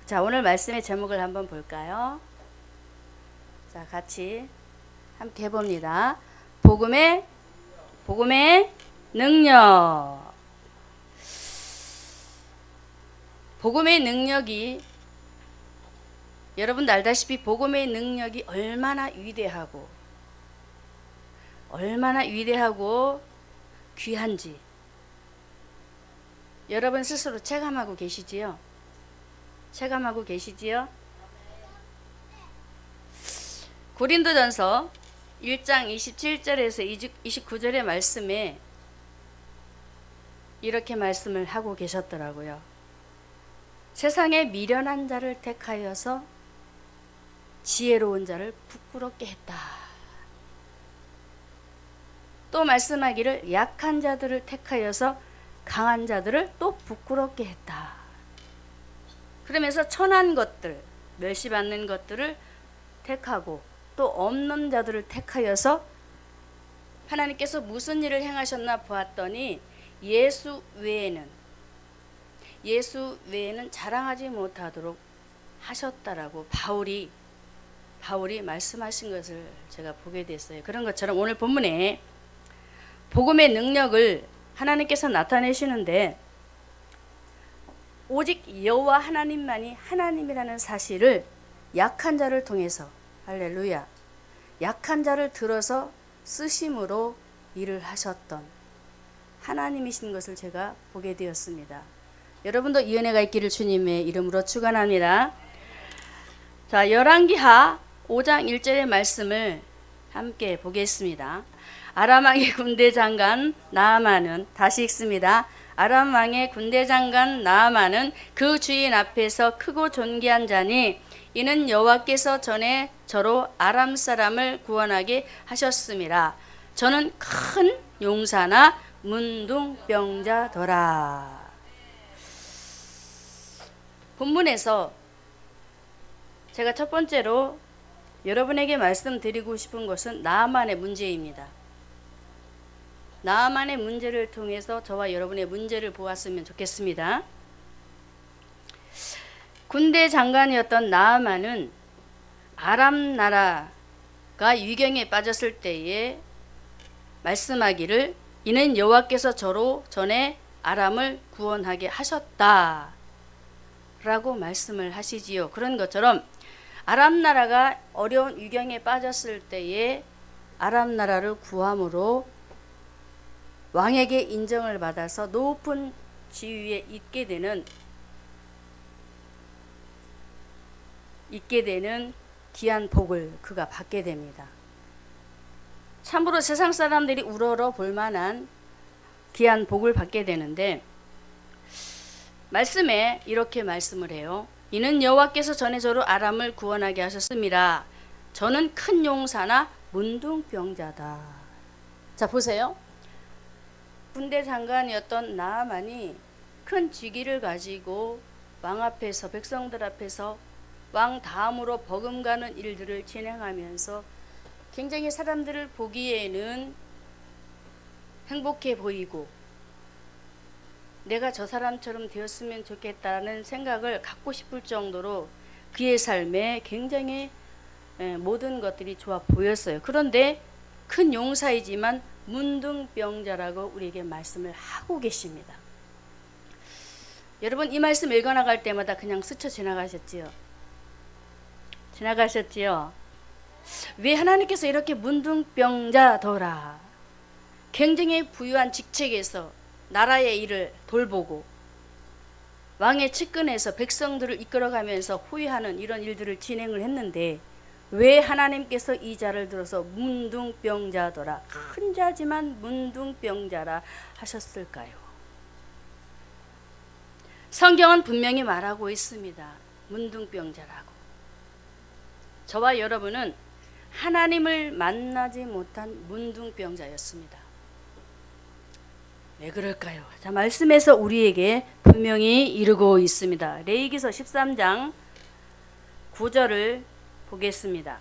자, 오늘 말씀의 제목을 한번 볼까요? 자, 같이 함께 해봅니다. 복음의 능력. 복음의 능력이, 여러분도 알다시피 복음의 능력이 얼마나 위대하고 귀한지 여러분 스스로 체감하고 계시지요? 고린도전서 1장 27절에서 29절의 말씀에 이렇게 말씀을 하고 계셨더라고요. 세상에 미련한 자를 택하여서 지혜로운 자를 부끄럽게 했다. 또 말씀하기를 약한 자들을 택하여서 강한 자들을 또 부끄럽게 했다. 그러면서 천한 것들, 멸시받는 것들을 택하고 또 없는 자들을 택하여서 하나님께서 무슨 일을 행하셨나 보았더니 예수 외에는 자랑하지 못하도록 하셨다라고 바울이 말씀하신 것을 제가 보게 됐어요. 그런 것처럼 오늘 본문에 복음의 능력을 하나님께서 나타내시는데 오직 여호와 하나님만이 하나님이라는 사실을 약한 자를 통해서, 할렐루야, 약한 자를 들어서 쓰심으로 일을 하셨던 하나님이신 것을 제가 보게 되었습니다. 여러분도 이 은혜가 있기를 주님의 이름으로 축원합니다. 자, 열왕기하 5장 1절의 말씀을 함께 보겠습니다. 아람 왕의 군대 장관 나아만은, 다시 읽습니다. 아람 왕의 군대 장관 나아만은 그 주인 앞에서 크고 존귀한 자니 이는 여호와께서 전에 저로 아람 사람을 구원하게 하셨음이라. 저는 큰 용사나 문둥병자더라. 본문에서 제가 첫 번째로 여러분에게 말씀드리고 싶은 것은 나아만의 문제입니다. 나아만의 문제를 통해서 저와 여러분의 문제를 보았으면 좋겠습니다. 군대 장관이었던 나아만은 아람 나라가 위경에 빠졌을 때에 말씀하기를 이는 여호와께서 저로 전에 아람을 구원하게 하셨다 라고 말씀을 하시지요. 그런 것처럼 아람 나라가 어려운 위경에 빠졌을 때에 아람 나라를 구함으로 왕에게 인정을 받아서 높은 지위에 있게 되는 귀한 복을 그가 받게 됩니다. 참으로 세상 사람들이 우러러 볼 만한 귀한 복을 받게 되는데, 말씀에 이렇게 말씀을 해요. 이는 여호와께서 전에 저로 아람을 구원하게 하셨습니다. 저는 큰 용사나 문둥병자다. 자, 보세요. 군대 장관이었던 나아만이 큰 직위를 가지고 왕 앞에서, 백성들 앞에서 왕 다음으로 버금가는 일들을 진행하면서 굉장히 사람들을 보기에는 행복해 보이고 내가 저 사람처럼 되었으면 좋겠다는 생각을 갖고 싶을 정도로 그의 삶에 굉장히 모든 것들이 좋아 보였어요. 그런데 큰 용사이지만 문둥병자라고 우리에게 말씀을 하고 계십니다. 여러분, 이 말씀 읽어나갈 때마다 그냥 스쳐 지나가셨지요? 왜 하나님께서 이렇게 문둥병자더라, 굉장히 부유한 직책에서 나라의 일을 돌보고 왕의 측근에서 백성들을 이끌어가면서 호위하는 이런 일들을 진행을 했는데 왜 하나님께서 이 자를 들어서 문둥병자더라, 큰 자지만 문둥병자라 하셨을까요? 성경은 분명히 말하고 있습니다. 문둥병자라고. 저와 여러분은 하나님을 만나지 못한 문둥병자였습니다. 왜 그럴까요? 자, 말씀에서 우리에게 분명히 이르고 있습니다. 레위기서 13장 9절을 보겠습니다.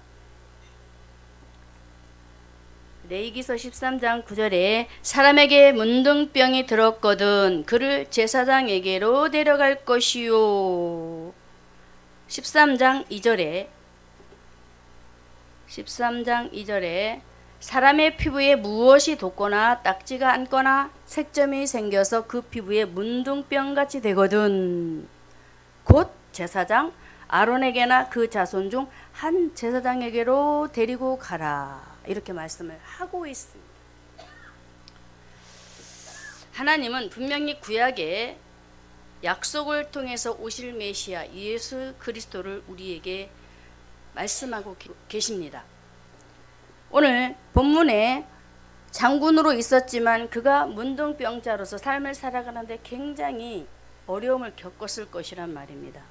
레위기서 13장 9절에 사람에게 문둥병이 들었거든 그를 제사장에게로 데려갈 것이요. 13장 2절에 사람의 피부에 무엇이 돋거나 딱지가 앉거나 색점이 생겨서 그 피부에 문둥병같이 되거든 곧 제사장 아론에게나 그 자손 중 한 제사장에게로 데리고 가라. 이렇게 말씀을 하고 있습니다. 하나님은 분명히 구약에 약속을 통해서 오실 메시아 예수 그리스도를 우리에게 말씀하고 계십니다. 오늘 본문에 장군으로 있었지만 그가 문둥병자로서 삶을 살아가는데 굉장히 어려움을 겪었을 것이란 말입니다.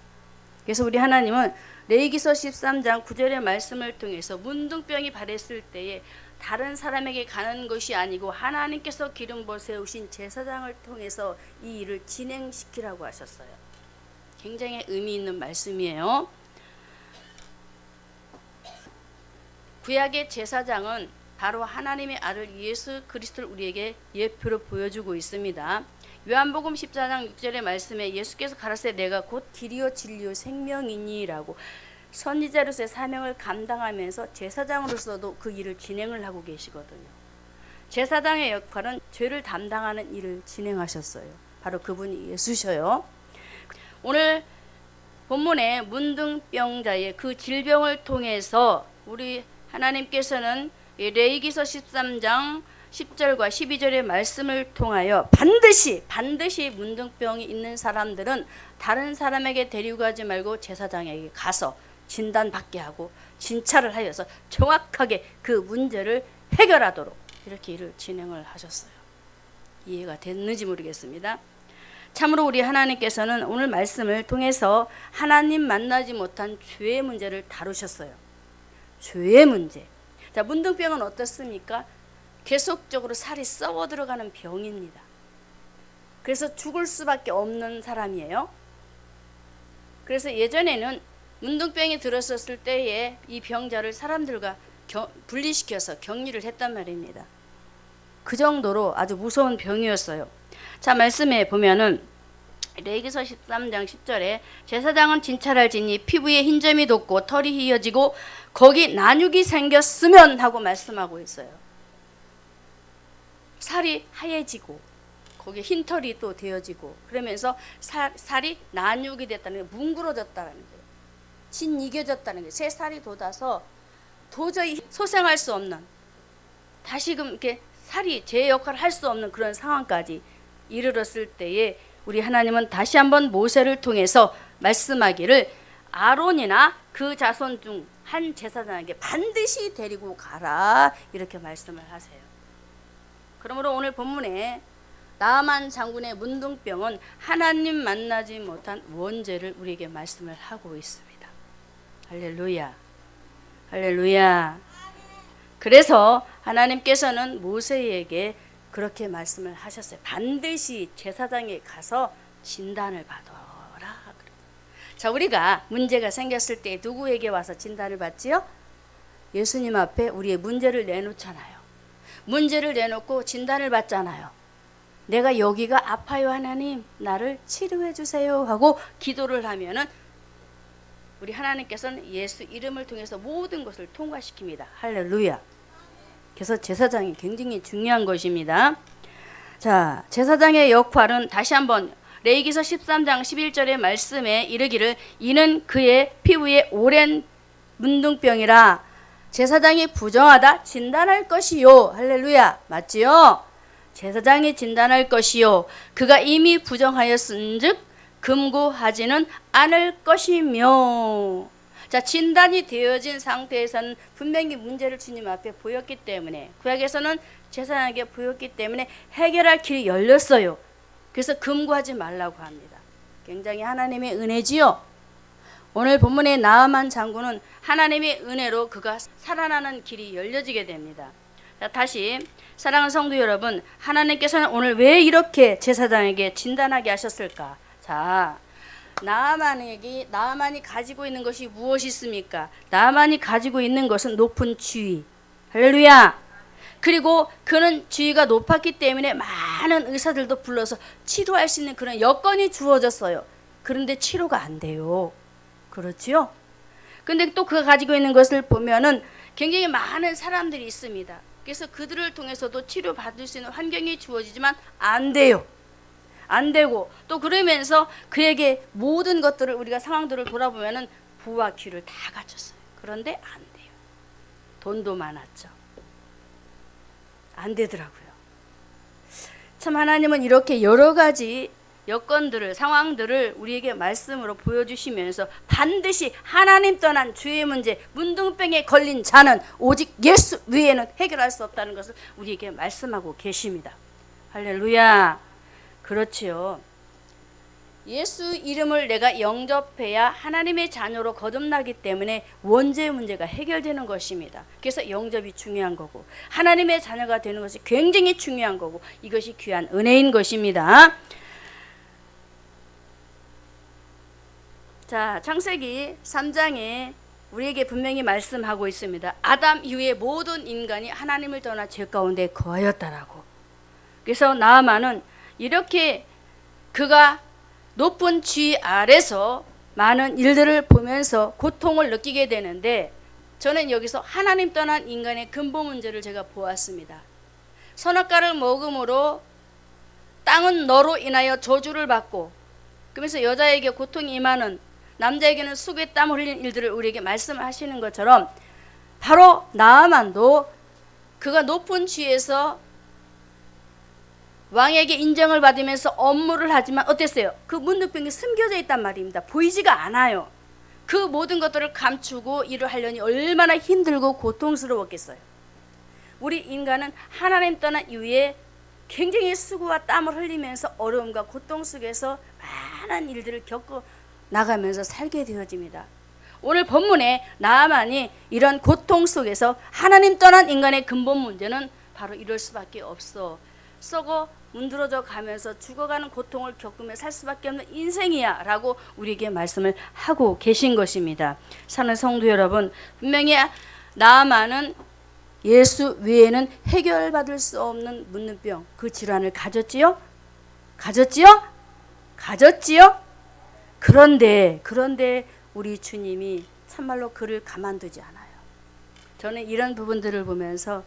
그래서 우리 하나님은 레위기서 13장 9절의 말씀을 통해서 문둥병이 발했을 때에 다른 사람에게 가는 것이 아니고 하나님께서 기름 부어 세우신 제사장을 통해서 이 일을 진행시키라고 하셨어요. 굉장히 의미 있는 말씀이에요. 구약의 제사장은 바로 하나님의 아들 예수 그리스도를 우리에게 예표로 보여주고 있습니다. 요한복음 14장 6절의 말씀에 예수께서 가라사대 내가 곧 길이요 진리요 생명이니라고 선지자로서의 사명을 감당하면서 제사장으로서도 그 일을 진행을 하고 계시거든요. 제사장의 역할은 죄를 담당하는 일을 진행하셨어요. 바로 그분이 예수셔요. 오늘 본문의 문둥병자의 그 질병을 통해서 우리 하나님께서는 레위기서 13장 10절과 12절의 말씀을 통하여 반드시 문둥병이 있는 사람들은 다른 사람에게 데리고 가지 말고 제사장에게 가서 진단받게 하고 진찰을 하여서 정확하게 그 문제를 해결하도록 이렇게 일을 진행을 하셨어요. 이해가 됐는지 모르겠습니다. 참으로 우리 하나님께서는 오늘 말씀을 통해서 하나님 만나지 못한 죄의 문제를 다루셨어요. 죄의 문제. 자, 문둥병은 어떻습니까? 계속적으로 살이 썩어 들어가는 병입니다. 그래서 죽을 수밖에 없는 사람이에요. 그래서 예전에는 문둥병이 들었었을 때에 이 병자를 사람들과 분리시켜서 격리를 했단 말입니다. 그 정도로 아주 무서운 병이었어요. 자, 말씀에 보면은 레위기서 13장 10절에 제사장은 진찰할지니 피부에 흰점이 돋고 털이 휘어지고 거기 난육이 생겼으면 하고 말씀하고 있어요. 살이 하얘지고 거기에 흰털이 또 되어지고 그러면서 살이 난육이 됐다는 게 뭉그러졌다는 거예요. 진이겨졌다는 거예요. 새 살이 돋아서 도저히 소생할 수 없는 다시금 이렇게 살이 제 역할을 할 수 없는 그런 상황까지 이르렀을 때에 우리 하나님은 다시 한번 모세를 통해서 말씀하기를 아론이나 그 자손 중 한 제사장에게 반드시 데리고 가라 이렇게 말씀을 하세요. 그러므로 오늘 본문에 나아만 장군의 문둥병은 하나님 만나지 못한 원죄를 우리에게 말씀을 하고 있습니다. 할렐루야. 할렐루야. 그래서 하나님께서는 모세에게 그렇게 말씀을 하셨어요. 반드시 제사장에 가서 진단을 받아라. 자, 우리가 문제가 생겼을 때 누구에게 와서 진단을 받지요? 예수님 앞에 우리의 문제를 내놓잖아요. 문제를 내놓고 진단을 받잖아요. 내가 여기가 아파요 하나님 나를 치료해 주세요 하고 기도를 하면은 우리 하나님께서는 예수 이름을 통해서 모든 것을 통과시킵니다. 할렐루야. 그래서 제사장이 굉장히 중요한 것입니다. 자, 제사장의 역할은 다시 한번 레위기서 13장 11절의 말씀에 이르기를 이는 그의 피부에 오랜 문둥병이라 제사장이 부정하다 진단할 것이요. 할렐루야. 맞지요? 제사장이 진단할 것이요. 그가 이미 부정하였은즉 금고하지는 않을 것이며. 자, 진단이 되어진 상태에서는 분명히 문제를 주님 앞에 보였기 때문에 구약에서는 제사장에게 보였기 때문에 해결할 길이 열렸어요. 그래서 금고하지 말라고 합니다. 굉장히 하나님의 은혜지요. 오늘 본문의 나아만 장군은 하나님의 은혜로 그가 살아나는 길이 열려지게 됩니다. 자, 다시 사랑하는 성도 여러분, 하나님께서는 오늘 왜 이렇게 제사장에게 진단하게 하셨을까? 자, 나아만이 가지고 있는 것이 무엇이 있습니까? 나아만이 가지고 있는 것은 높은 지위. 할렐루야. 그리고 그는 지위가 높았기 때문에 많은 의사들도 불러서 치료할 수 있는 그런 여건이 주어졌어요. 그런데 치료가 안 돼요. 그렇지요? 근데 또 그가 가지고 있는 것을 보면은 굉장히 많은 사람들이 있습니다. 그래서 그들을 통해서도 치료받을 수 있는 환경이 주어지지만 안 돼요. 안 되고 또 그러면서 그에게 모든 것들을 우리가 상황들을 돌아보면은 부와 귀를 다 갖췄어요. 그런데 안 돼요. 돈도 많았죠. 안 되더라고요. 참 하나님은 이렇게 여러 가지 여건들을 상황들을 우리에게 말씀으로 보여주시면서 반드시 하나님 떠난 죄의 문제, 문둥병에 걸린 자는 오직 예수 외에는 해결할 수 없다는 것을 우리에게 말씀하고 계십니다. 할렐루야. 그렇지요. 예수 이름을 내가 영접해야 하나님의 자녀로 거듭나기 때문에 원죄의 문제가 해결되는 것입니다. 그래서 영접이 중요한 거고 하나님의 자녀가 되는 것이 굉장히 중요한 거고 이것이 귀한 은혜인 것입니다. 자, 창세기 3장에 우리에게 분명히 말씀하고 있습니다. 아담 이후에 모든 인간이 하나님을 떠나 죄 가운데 거하였다라고. 그래서 나아만은 이렇게 그가 높은 쥐 아래서 많은 일들을 보면서 고통을 느끼게 되는데 저는 여기서 하나님 떠난 인간의 근본 문제를 제가 보았습니다. 선악과를 먹음으로 땅은 너로 인하여 저주를 받고 그러면서 여자에게 고통이 임하는 남자에게는 수고의 땀 흘린 일들을 우리에게 말씀하시는 것처럼 바로 나아만도 그가 높은 쥐에서 왕에게 인정을 받으면서 업무를 하지만 어땠어요? 그 문둥병이 숨겨져 있단 말입니다. 보이지가 않아요. 그 모든 것들을 감추고 일을 하려니 얼마나 힘들고 고통스러웠겠어요. 우리 인간은 하나님 떠난 이후에 굉장히 수고와 땀을 흘리면서 어려움과 고통 속에서 많은 일들을 겪어 나가면서 살게 되어집니다. 오늘 본문에 나아만이 이런 고통 속에서 하나님 떠난 인간의 근본 문제는 바로 이럴 수밖에 없어. 썩어 문드러져 가면서 죽어가는 고통을 겪으며 살 수밖에 없는 인생이야 라고 우리에게 말씀을 하고 계신 것입니다. 사는 성도 여러분, 분명히 나아만은 예수 외에는 해결받을 수 없는 문둥병, 그 질환을 가졌지요? 가졌지요? 그런데 우리 주님이 참말로 그를 가만두지 않아요. 저는 이런 부분들을 보면서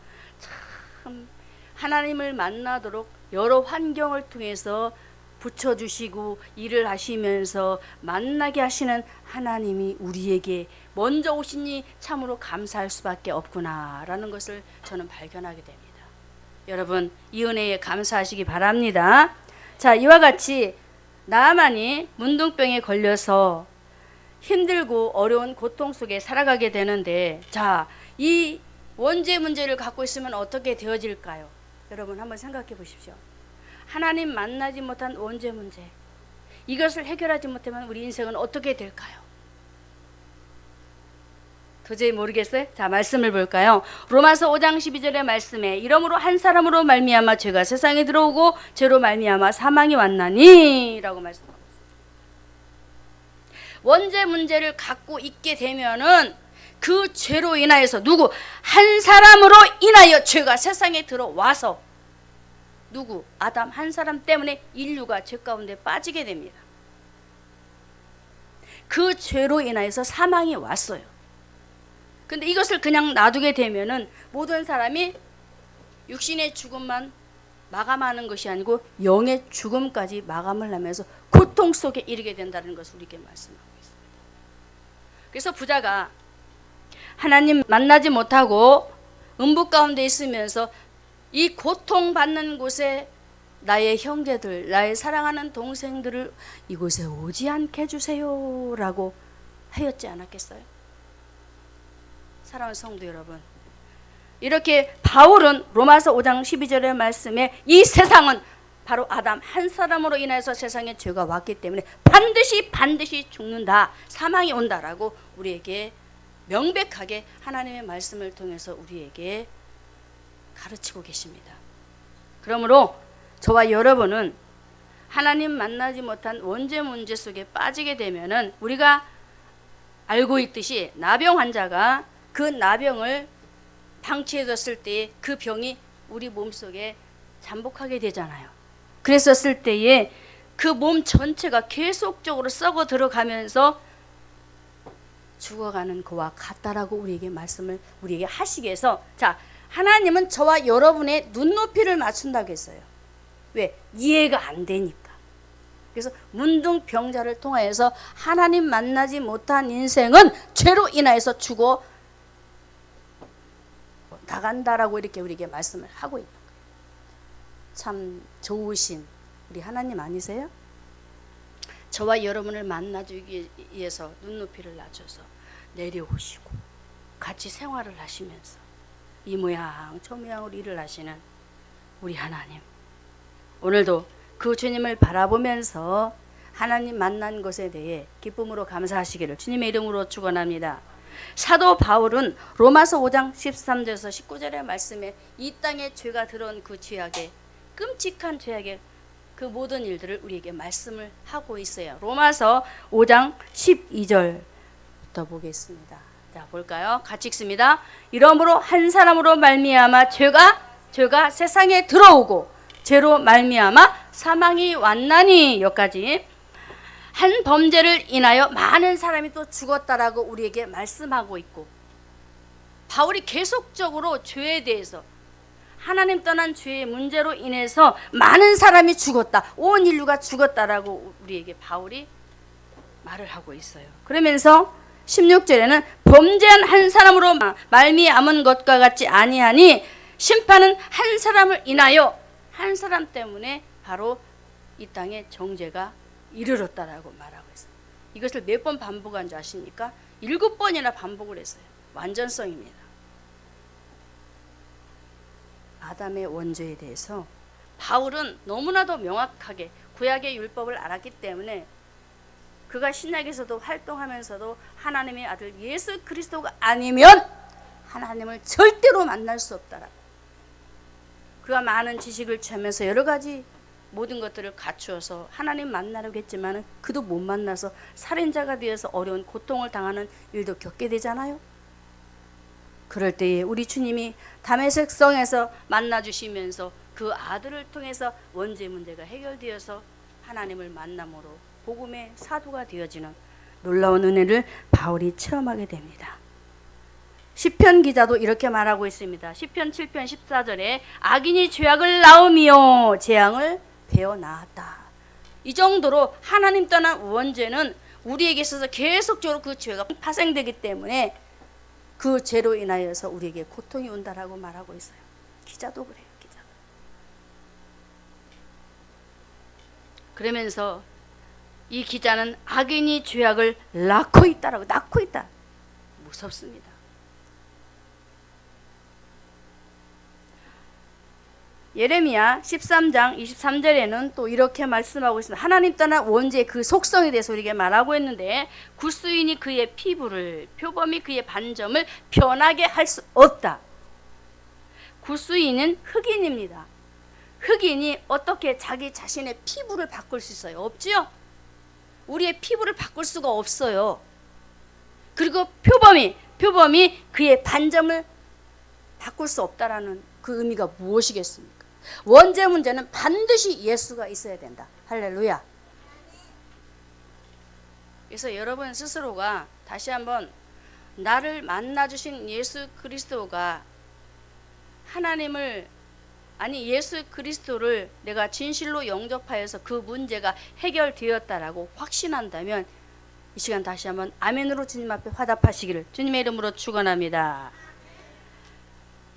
참 하나님을 만나도록 여러 환경을 통해서 붙여주시고 일을 하시면서 만나게 하시는 하나님이 우리에게 먼저 오시니 참으로 감사할 수밖에 없구나라는 것을 저는 발견하게 됩니다. 여러분, 이 은혜에 감사하시기 바랍니다. 자, 이와 같이 나아만이 문둥병에 걸려서 힘들고 어려운 고통 속에 살아가게 되는데, 자, 이 원죄 문제를 갖고 있으면 어떻게 되어질까요? 여러분 한번 생각해 보십시오. 하나님 만나지 못한 원죄 문제, 이것을 해결하지 못하면 우리 인생은 어떻게 될까요? 도저히 모르겠어요? 자, 말씀을 볼까요? 로마서 5장 12절의 말씀에 이러므로 한 사람으로 말미암아 죄가 세상에 들어오고 죄로 말미암아 사망이 왔나니 라고 말씀하고 있습니다. 원죄 문제를 갖고 있게 되면은 그 죄로 인하여서 누구? 한 사람으로 인하여 죄가 세상에 들어와서 누구? 아담 한 사람 때문에 인류가 죄 가운데 빠지게 됩니다. 그 죄로 인하여서 사망이 왔어요. 근데 이것을 그냥 놔두게 되면은 모든 사람이 육신의 죽음만 마감하는 것이 아니고 영의 죽음까지 마감을 하면서 고통 속에 이르게 된다는 것을 우리에게 말씀하고 있습니다. 그래서 부자가 하나님 만나지 못하고 음부 가운데 있으면서 이 고통받는 곳에 나의 형제들, 나의 사랑하는 동생들을 이곳에 오지 않게 해주세요 라고 하였지 않았겠어요? 사랑하는 성도 여러분, 이렇게 바울은 로마서 5장 12절의 말씀에 이 세상은 바로 아담 한 사람으로 인해서 세상에 죄가 왔기 때문에 반드시 죽는다, 사망이 온다라고 우리에게 명백하게 하나님의 말씀을 통해서 우리에게 가르치고 계십니다. 그러므로 저와 여러분은 하나님 만나지 못한 원죄 문제 속에 빠지게 되면은 우리가 알고 있듯이 나병 환자가 그 나병을 방치해뒀을 때 그 병이 우리 몸속에 잠복하게 되잖아요. 그랬었을 때에 그 몸 전체가 계속적으로 썩어 들어가면서 죽어가는 그와 같다라고 우리에게 하시기 위해서, 자, 하나님은 저와 여러분의 눈높이를 맞춘다고 했어요. 왜? 이해가 안 되니까. 그래서 문둥병자를 통하여서 하나님 만나지 못한 인생은 죄로 인하여서 죽어 나간다라고 이렇게 우리에게 말씀을 하고 있는 거예요. 참 좋으신 우리 하나님 아니세요? 저와 여러분을 만나주기 위해서 눈높이를 낮춰서 내려오시고 같이 생활을 하시면서 이 모양 저 모양으로 일을 하시는 우리 하나님, 오늘도 그 주님을 바라보면서 하나님 만난 것에 대해 기쁨으로 감사하시기를 주님의 이름으로 축원합니다. 사도 바울은 로마서 5장 13절에서 19절의 말씀에 이 땅에 죄가 들어온 그 죄악의 끔찍한 죄악의 그 모든 일들을 우리에게 말씀을 하고 있어요. 로마서 5장 12절부터 보겠습니다. 자, 볼까요? 같이 읽습니다. 이러므로 한 사람으로 말미암아 죄가 세상에 들어오고 죄로 말미암아 사망이 왔나니, 여기까지. 한 범죄를 인하여 많은 사람이 또 죽었다라고 우리에게 말씀하고 있고, 바울이 계속적으로 죄에 대해서 하나님 떠난 죄의 문제로 인해서 많은 사람이 죽었다, 온 인류가 죽었다라고 우리에게 바울이 말을 하고 있어요. 그러면서 16절에는 범죄한 한 사람으로 말미암은 것과 같지 아니하니 심판은 한 사람을 인하여, 한 사람 때문에 바로 이 땅에 정죄가 이르렀다라고 말하고 있어요. 이것을 몇 번 반복한 줄 아십니까? 7번이나 반복을 했어요. 완전성입니다. 아담의 원죄에 대해서 바울은 너무나도 명확하게 구약의 율법을 알았기 때문에 그가 신약에서도 활동하면서도 하나님의 아들 예수 그리스도가 아니면 하나님을 절대로 만날 수 없다라고, 그가 많은 지식을 취하면서 여러 가지 모든 것들을 갖추어서 하나님 만나려고 했지만 그도 못 만나서 살인자가 되어서 어려운 고통을 당하는 일도 겪게 되잖아요. 그럴 때에 우리 주님이 다메섹 성에서 만나주시면서 그 아들을 통해서 원죄 문제가 해결되어서 하나님을 만남으로 복음의 사도가 되어지는 놀라운 은혜를 바울이 체험하게 됩니다. 시편 기자도 이렇게 말하고 있습니다. 시편 7편 14절에 악인이 죄악을 낳으며 재앙을 베어 낳았다. 이 정도로 하나님 떠난 원죄는 우리에게 있어서 계속적으로 그 죄가 파생되기 때문에 그 죄로 인하여서 우리에게 고통이 온다라고 말하고 있어요. 기자도 그래요. 기자. 그러면서 이 기자는 악인이 죄악을 낳고 있다라고, 낳고 있다. 무섭습니다. 예레미야 13장 23절에는 또 이렇게 말씀하고 있습니다. 하나님 떠난 원죄의 그 속성에 대해서 우리에게 말하고 있는데, 굿수인이 그의 피부를, 표범이 그의 반점을 변하게 할 수 없다. 굿수인은 흑인입니다. 흑인이 어떻게 자기 자신의 피부를 바꿀 수 있어요? 없지요? 우리의 피부를 바꿀 수가 없어요. 그리고 표범이 그의 반점을 바꿀 수 없다라는 그 의미가 무엇이겠습니까? 원죄 문제는 반드시 예수가 있어야 된다. 할렐루야. 그래서 여러분 스스로가 다시 한번 나를 만나주신 예수 그리스도가 예수 그리스도를 내가 진실로 영접하여서 그 문제가 해결되었다라고 확신한다면 이 시간 다시 한번 아멘으로 주님 앞에 화답하시기를 주님의 이름으로 축원합니다.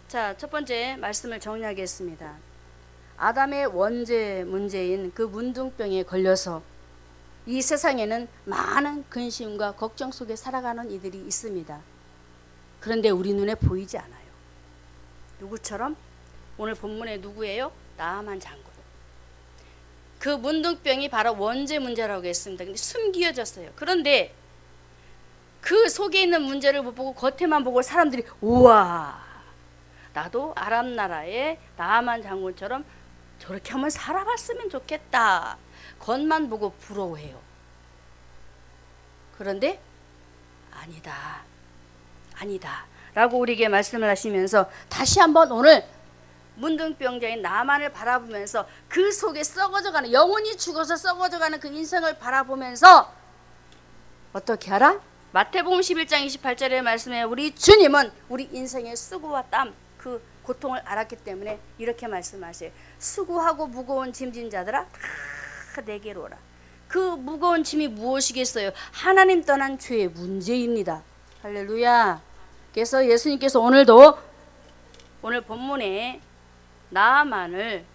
자, 첫 번째 말씀을 정리하겠습니다. 아담의 원죄 문제인 그 문둥병에 걸려서 이 세상에는 많은 근심과 걱정 속에 살아가는 이들이 있습니다. 그런데 우리 눈에 보이지 않아요. 누구처럼? 오늘 본문에 누구예요? 나아만 장군. 그 문둥병이 바로 원죄 문제라고 했습니다. 근데 숨겨졌어요. 그런데 그 속에 있는 문제를 못 보고 겉에만 보고 사람들이 우와, 나도 아람 나라의 나아만 장군처럼 저렇게 한번 살아봤으면 좋겠다. 겉만 보고 부러워해요. 그런데 아니다 라고 우리에게 말씀을 하시면서 다시 한번 오늘 문둥병자인 나만을 바라보면서 그 속에 썩어져가는, 영혼이 죽어서 썩어져가는 그 인생을 바라보면서 어떻게 하라? 마태복음 11장 28절의 말씀에 우리 주님은 우리 인생의 수고와 땀, 그 고통을 알았기 때문에 이렇게 말씀하세요. 수고하고 무거운 짐진 자들아 다 내게로 오라. 그 무거운 짐이 무엇이겠어요? 하나님 떠난 죄의 문제입니다. 할렐루야. 그래서 예수님께서 오늘도 오늘 본문에 나아만을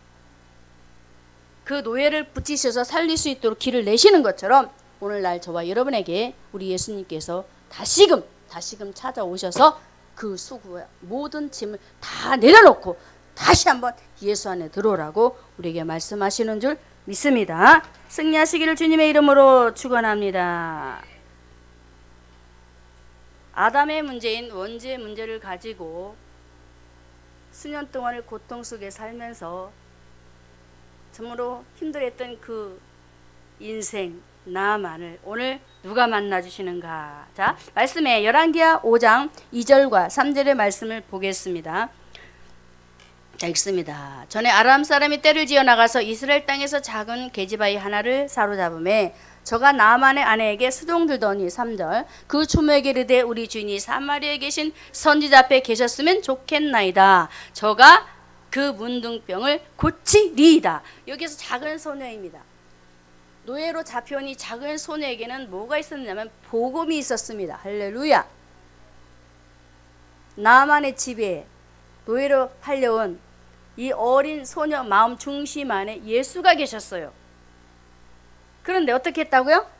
그 노예를 붙이셔서 살릴 수 있도록 길을 내시는 것처럼 오늘날 저와 여러분에게 우리 예수님께서 다시금 찾아오셔서 그 수고와 모든 짐을 다 내려놓고 다시 한번 예수 안에 들어오라고 우리에게 말씀하시는 줄 믿습니다. 승리하시기를 주님의 이름으로 축원합니다. 아담의 문제인 원죄의 문제를 가지고 수년 동안을 고통 속에 살면서 정말로 힘들었던 그 인생 나아만을 오늘 누가 만나주시는가? 자, 말씀에 열왕기하 5장 2절과 3절의 말씀을 보겠습니다. 자, 읽습니다. 전에 아람 사람이 떼를 지어 나가서 이스라엘 땅에서 작은 계집아이 하나를 사로잡음에 저가 나아만의 아내에게 수종 들더니 3절 그 주모에게 이르되 우리 주인이 사마리아에 계신 선지자 앞에 계셨으면 좋겠나이다. 저가 그 문둥병을 고치리이다. 여기서 작은 소녀입니다. 노예로 잡혀온 이 작은 소녀에게는 뭐가 있었냐면 복음이 있었습니다. 할렐루야. 나아만의 집에 노예로 팔려온 이 어린 소녀 마음 중심 안에 예수가 계셨어요. 그런데 어떻게 했다고요?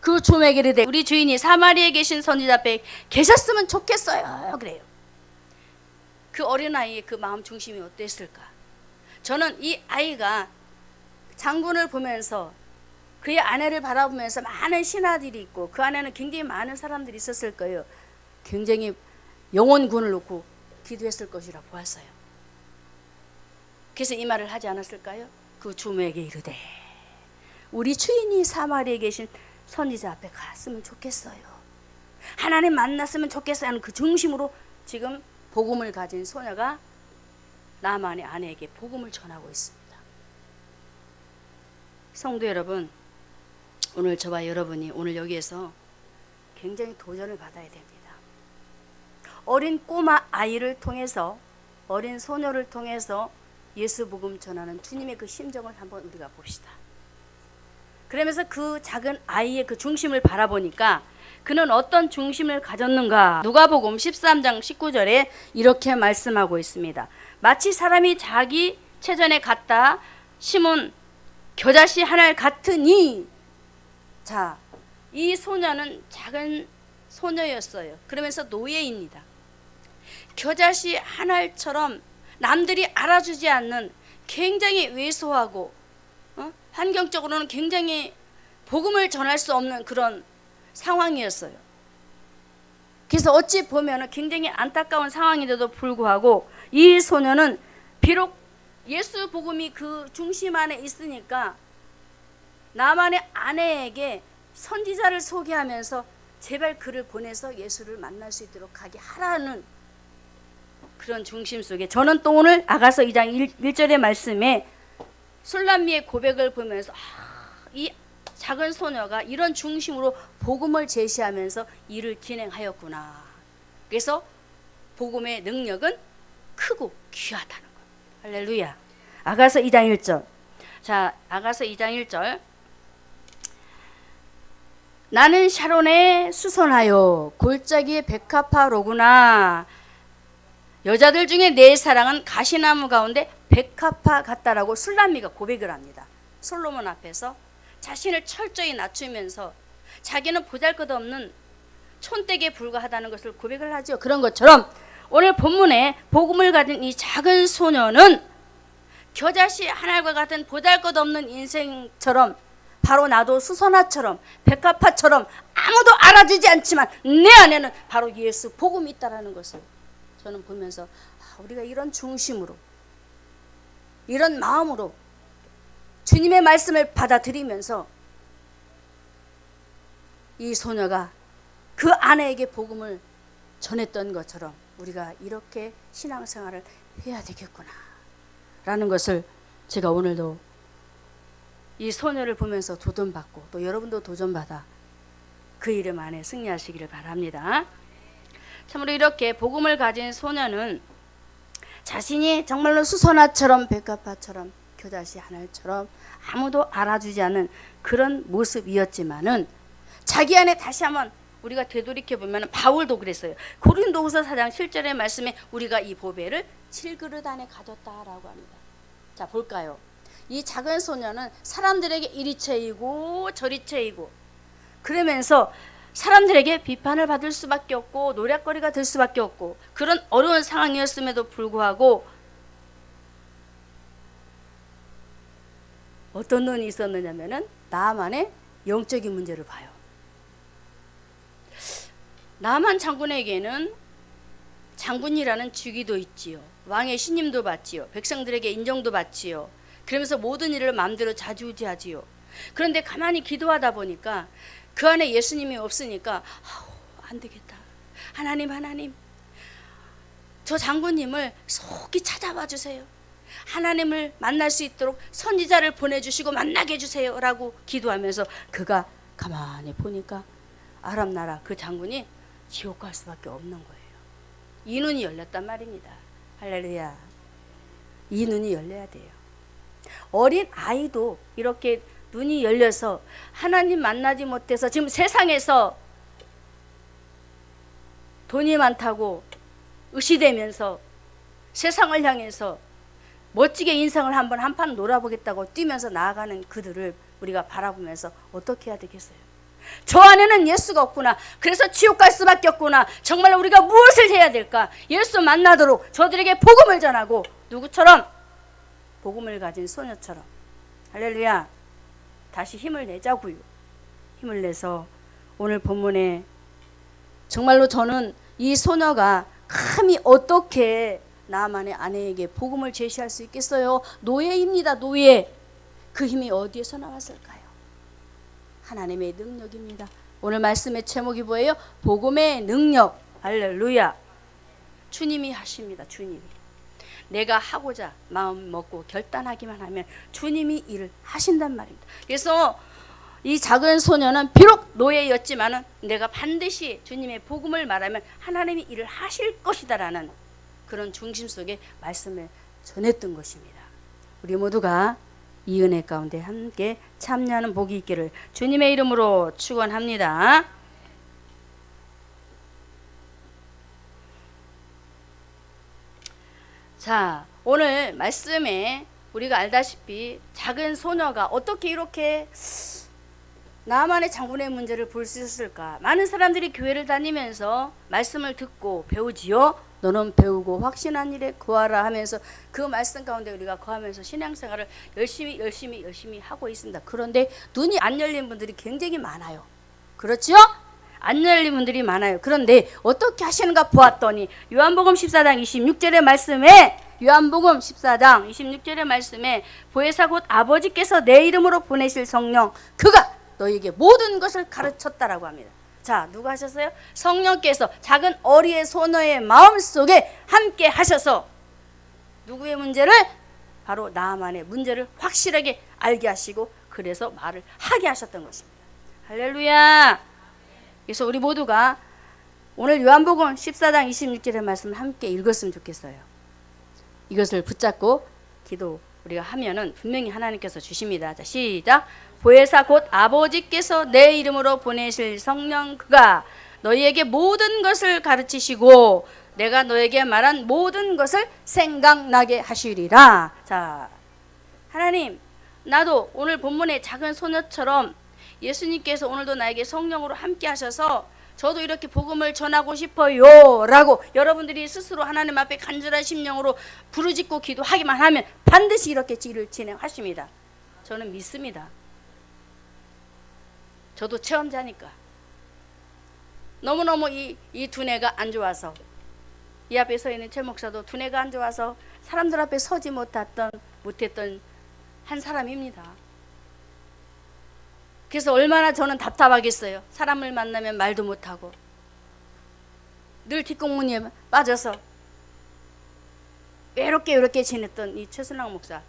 그 주모에게 이르되 우리 주인이 사마리아에 계신 선지자 앞에 계셨으면 좋겠어요. 그래요. 그 어린아이의 그 마음 중심이 어땠을까? 저는 이 아이가 장군을 보면서 그의 아내를 바라보면서 많은 신하들이 있고 그 안에는 굉장히 많은 사람들이 있었을 거예요. 굉장히 영혼군을 놓고 기도했을 것이라 보았어요. 그래서 이 말을 하지 않았을까요? 그 주모에게 이르되 우리 주인이 사마리아에 계신 선지자 앞에 갔으면 좋겠어요. 하나님 만났으면 좋겠어요 하는 그 중심으로 지금 복음을 가진 소녀가 나만의 아내에게 복음을 전하고 있습니다. 성도 여러분, 오늘 저와 여러분이 오늘 여기에서 굉장히 도전을 받아야 됩니다. 어린 꼬마 아이를 통해서 어린 소녀를 통해서 예수 복음 전하는 주님의 그 심정을 한번 우리가 봅시다. 그러면서 그 작은 아이의 그 중심을 바라보니까 그는 어떤 중심을 가졌는가? 누가복음 13장 19절에 이렇게 말씀하고 있습니다. 마치 사람이 자기 체전에 갖다 심은 겨자씨 하나 같으니. 자, 이 소녀는 작은 소녀였어요. 그러면서 노예입니다. 겨자씨 한 알처럼 남들이 알아주지 않는 굉장히 왜소하고 환경적으로는 굉장히 복음을 전할 수 없는 그런 상황이었어요. 그래서 어찌 보면 굉장히 안타까운 상황인데도 불구하고 이 소녀는 비록 예수 복음이 그 중심 안에 있으니까 나만의 아내에게 선지자를 소개하면서 제발 그를 보내서 예수를 만날 수 있도록 가게 하라는 그런 중심 속에 저는 또 오늘 아가서 2장 1절의 말씀에 술람미의 고백을 보면서 이 작은 소녀가 이런 중심으로 복음을 제시하면서 일을 진행하였구나. 그래서 복음의 능력은 크고 귀하다는 것. 할렐루야. 아가서 2장 1절. 자, 아가서 2장 1절. 나는 샤론에 수선하여 골짜기의 백합화로구나. 여자들 중에 내 사랑은 가시나무 가운데 백합화 같다라고 술람미가 고백을 합니다. 솔로몬 앞에서 자신을 철저히 낮추면서 자기는 보잘것없는 촌댁에 불과하다는 것을 고백을 하죠. 그런 것처럼 오늘 본문에 복음을 가진 이 작은 소녀는 겨자씨 한 알과 같은 보잘것없는 인생처럼 바로 나도 수선화처럼 백합화처럼 아무도 알아주지 않지만 내 안에는 바로 예수 복음이 있다는 것을 저는 보면서 우리가 이런 중심으로 이런 마음으로 주님의 말씀을 받아들이면서 이 소녀가 그 아내에게 복음을 전했던 것처럼 우리가 이렇게 신앙생활을 해야 되겠구나 라는 것을 제가 오늘도 이 소녀를 보면서 도전받고 또 여러분도 도전받아 그 이름 안에 승리하시기를 바랍니다. 참으로 이렇게 복음을 가진 소녀는 자신이 정말로 수선화처럼 백합화처럼 겨자씨 하늘처럼 아무도 알아주지 않는 그런 모습이었지만은 자기 안에 다시 한번 우리가 되돌이켜 보면 바울도 그랬어요. 고린도후서 4장 7절의 말씀에 우리가 이 보배를 질그릇 안에 가졌다라고 합니다. 자, 볼까요? 이 작은 소녀는 사람들에게 이리 채이고 저리 채이고 그러면서 사람들에게 비판을 받을 수밖에 없고 노략거리가 될 수밖에 없고 그런 어려운 상황이었음에도 불구하고 어떤 눈이 있었느냐면은 나만의 영적인 문제를 봐요. 나만 장군에게는 장군이라는 직위도 있지요. 왕의 신임도 받지요. 백성들에게 인정도 받지요. 그러면서 모든 일을 마음대로 좌지우지하지요. 그런데 가만히 기도하다 보니까 그 안에 예수님이 없으니까 안 되겠다. 하나님 저 장군님을 속히 찾아와 주세요. 하나님을 만날 수 있도록 선지자를 보내주시고 만나게 해주세요 라고 기도하면서 그가 가만히 보니까 아람 나라 그 장군이 지옥 갈 수밖에 없는 거예요. 이 눈이 열렸단 말입니다. 할렐루야. 이 눈이 열려야 돼요. 어린 아이도 이렇게 눈이 열려서 하나님 만나지 못해서 지금 세상에서 돈이 많다고 의시되면서 세상을 향해서 멋지게 인생을 한번 한판 놀아보겠다고 뛰면서 나아가는 그들을 우리가 바라보면서 어떻게 해야 되겠어요? 저 안에는 예수가 없구나. 그래서 지옥 갈 수밖에 없구나. 정말 우리가 무엇을 해야 될까? 예수 만나도록 저들에게 복음을 전하고 누구처럼? 복음을 가진 소녀처럼. 할렐루야. 다시 힘을 내자고요. 힘을 내서 오늘 본문에 정말로 저는 이 소녀가 감히 어떻게 나만의 아내에게 복음을 제시할 수 있겠어요? 노예입니다. 노예. 그 힘이 어디에서 나왔을까요? 하나님의 능력입니다. 오늘 말씀의 제목이 뭐예요? 복음의 능력. 할렐루야. 주님이 하십니다. 주님이. 내가 하고자 마음 먹고 결단하기만 하면 주님이 일을 하신단 말입니다. 그래서 이 작은 소녀는 비록 노예였지만은 내가 반드시 주님의 복음을 말하면 하나님이 일을 하실 것이다라는 그런 중심 속에 말씀을 전했던 것입니다. 우리 모두가 이 은혜 가운데 함께 참여하는 복이 있기를 주님의 이름으로 축원합니다. 자, 오늘 말씀에 우리가 알다시피 작은 소녀가 어떻게 이렇게 나만의 장군의 문제를 볼 수 있었을까? 많은 사람들이 교회를 다니면서 말씀을 듣고 배우지요. 너는 배우고 확신한 일에 거하라 하면서 그 말씀 가운데 우리가 거하면서 신앙생활을 열심히 하고 있습니다. 그런데 눈이 안 열린 분들이 굉장히 많아요. 그렇죠? 안 열린 분들이 많아요. 그런데 어떻게 하시는가 보았더니 요한복음 14장 26절의 말씀에 요한복음 14장 26절의 말씀에 보혜사 곧 아버지께서 내 이름으로 보내실 성령 그가 너에게 모든 것을 가르쳤다라고 합니다. 자, 누가 하셨어요? 성령께서 작은 어리의 소녀의 마음속에 함께 하셔서 누구의 문제를? 바로 나만의 문제를 확실하게 알게 하시고 그래서 말을 하게 하셨던 것입니다. 할렐루야. 그래서 우리 모두가 오늘 요한복음 14장 26절의 말씀을 함께 읽었으면 좋겠어요. 이것을 붙잡고 기도 우리가 하면은 분명히 하나님께서 주십니다. 자, 시작. 보혜사 곧 아버지께서 내 이름으로 보내실 성령 그가 너희에게 모든 것을 가르치시고 내가 너에게 말한 모든 것을 생각나게 하시리라. 자, 하나님, 나도 오늘 본문의 작은 소녀처럼 예수님께서 오늘도 나에게 성령으로 함께 하셔서 저도 이렇게 복음을 전하고 싶어요 라고 여러분들이 스스로 하나님 앞에 간절한 심령으로 부르짖고 기도하기만 하면 반드시 이렇게 일을 진행하십니다. 저는 믿습니다. 저도 체험자니까. 너무너무 이 두뇌가 안 좋아서 이 앞에 서 있는 최 목사도 두뇌가 안 좋아서 사람들 앞에 서지 못했던 한 사람입니다. 그래서 얼마나 저는 답답하겠어요. 사람을 만나면 말도 못하고 늘 뒷공문에 빠져서 외롭게 이렇게 지냈던 이 최순랑 목사.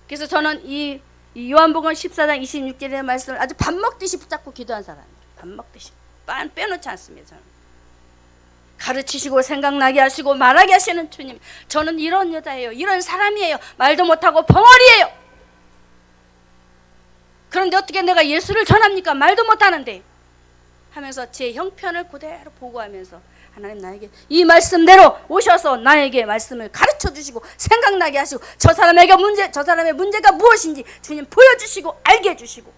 그래서 저는 이 요한복음 14장 26절의 말씀을 아주 밥 먹듯이 붙잡고 기도한 사람이에요. 밥 먹듯이 빼놓지 않습니다. 저는. 가르치시고 생각나게 하시고 말하게 하시는 주님, 저는 이런 여자예요, 이런 사람이에요, 말도 못하고 벙어리예요. 그런데 어떻게 내가 예수를 전합니까? 말도 못하는데 하면서 제 형편을 그대로 보고하면서 하나님 나에게 이 말씀대로 오셔서 나에게 말씀을 가르쳐 주시고 생각나게 하시고 저 사람의 문제가 무엇인지 주님 보여주시고 알게 해주시고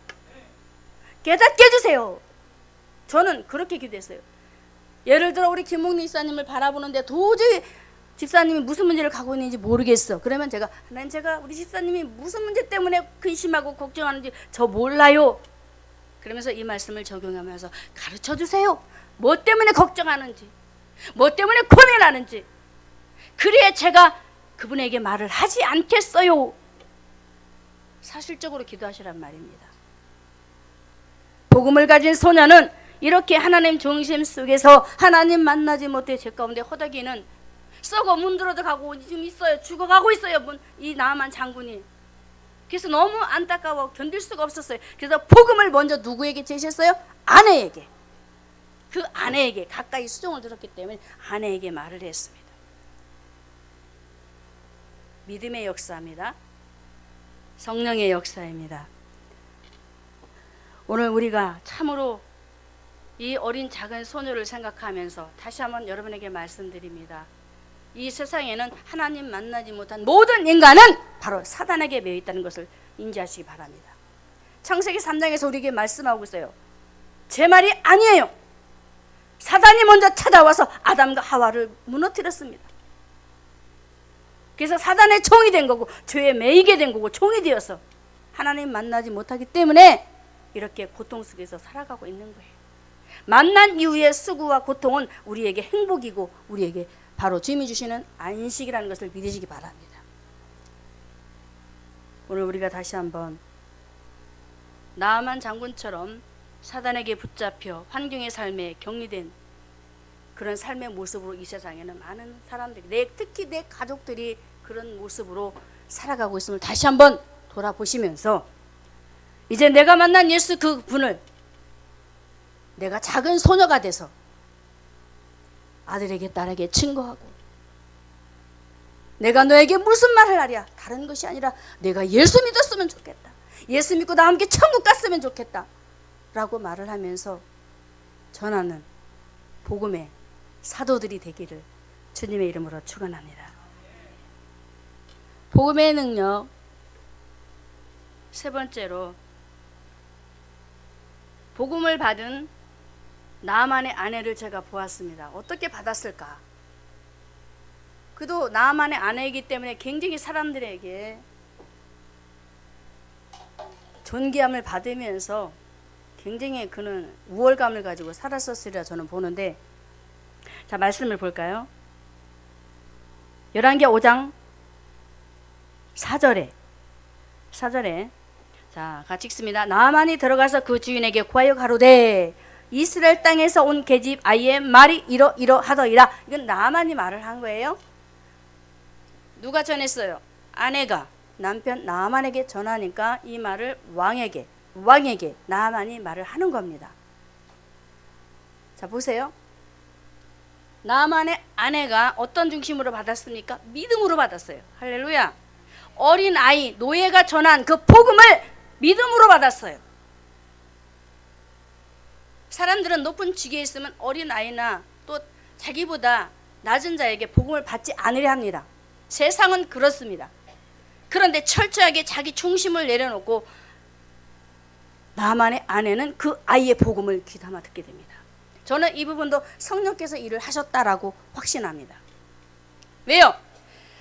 깨닫게 해주세요. 저는 그렇게 기도했어요. 예를 들어 우리 김목리 집사님을 바라보는데 도저히 집사님이 무슨 문제를 갖고 있는지 모르겠어. 그러면 제가 하나님, 제가 우리 집사님이 무슨 문제 때문에 근심하고 걱정하는지 저 몰라요. 그러면서 이 말씀을 적용하면서 가르쳐 주세요. 뭐 때문에 걱정하는지, 뭐 때문에 고민하는지. 그래야 제가 그분에게 말을 하지 않겠어요. 사실적으로 기도하시란 말입니다. 복음을 가진 소녀는 이렇게 하나님 중심 속에서 하나님 만나지 못해 제 가운데 허덕이는 썩어 문드러져 가고 지금 있어요. 죽어가고 있어요. 이 나아만 장군이. 그래서 너무 안타까워 견딜 수가 없었어요. 그래서 복음을 먼저 누구에게 제시했어요? 아내에게. 그 아내에게 가까이 수종을 들었기 때문에 아내에게 말을 했습니다. 믿음의 역사입니다. 성령의 역사입니다. 오늘 우리가 참으로 이 어린 작은 소녀를 생각하면서 다시 한번 여러분에게 말씀드립니다. 이 세상에는 하나님 만나지 못한 모든 인간은 바로 사단에게 매여 있다는 것을 인지하시기 바랍니다. 창세기 3장에서 우리에게 말씀하고 있어요. 제 말이 아니에요. 사단이 먼저 찾아와서 아담과 하와를 무너뜨렸습니다. 그래서 사단의 종이 된 거고 죄에 매이게 된 거고 종이 되어서 하나님 만나지 못하기 때문에 이렇게 고통 속에서 살아가고 있는 거예요. 만난 이후의 수고와 고통은 우리에게 행복이고 우리에게 바로 주님이 주시는 안식이라는 것을 믿으시기 바랍니다. 오늘 우리가 다시 한번 나아만 장군처럼 사단에게 붙잡혀 환경의 삶에 격리된 그런 삶의 모습으로 이 세상에는 많은 사람들이, 특히 내 가족들이 그런 모습으로 살아가고 있음을 다시 한번 돌아보시면서 이제 내가 만난 예수 그분을 내가 작은 소녀가 돼서 아들에게 딸에게 증거하고 내가 너에게 무슨 말을 하랴, 다른 것이 아니라 내가 예수 믿었으면 좋겠다, 예수 믿고 나와 함께 천국 갔으면 좋겠다 라고 말을 하면서 전하는 복음의 사도들이 되기를 주님의 이름으로 축원합니다. 복음의 능력 세 번째로, 복음을 받은 나아만의 아내를 제가 보았습니다. 어떻게 받았을까? 그도 나아만의 아내이기 때문에 굉장히 사람들에게 존귀함을 받으면서 굉장히 그는 우월감을 가지고 살았었으리라 저는 보는데, 자 말씀을 볼까요? 열왕기 5장 4절에 자 같이 읽습니다. 나아만이 들어가서 그 주인에게 구하여 가로되 이스라엘 땅에서 온 계집 아이의 말이 이러하더이라. 이건 나아만이 말을 한 거예요. 누가 전했어요? 아내가 남편 나아만에게 전하니까 이 말을 왕에게 나아만이 말을 하는 겁니다. 자 보세요. 나아만의 아내가 어떤 중심으로 받았습니까? 믿음으로 받았어요. 할렐루야. 어린 아이 노예가 전한 그 복음을 믿음으로 받았어요. 사람들은 높은 직위에 있으면 어린 아이나 또 자기보다 낮은 자에게 복음을 받지 않으려 합니다. 세상은 그렇습니다. 그런데 철저하게 자기 중심을 내려놓고 나만의 아내는 그 아이의 복음을 귀담아 듣게 됩니다. 저는 이 부분도 성령께서 일을 하셨다라고 확신합니다. 왜요?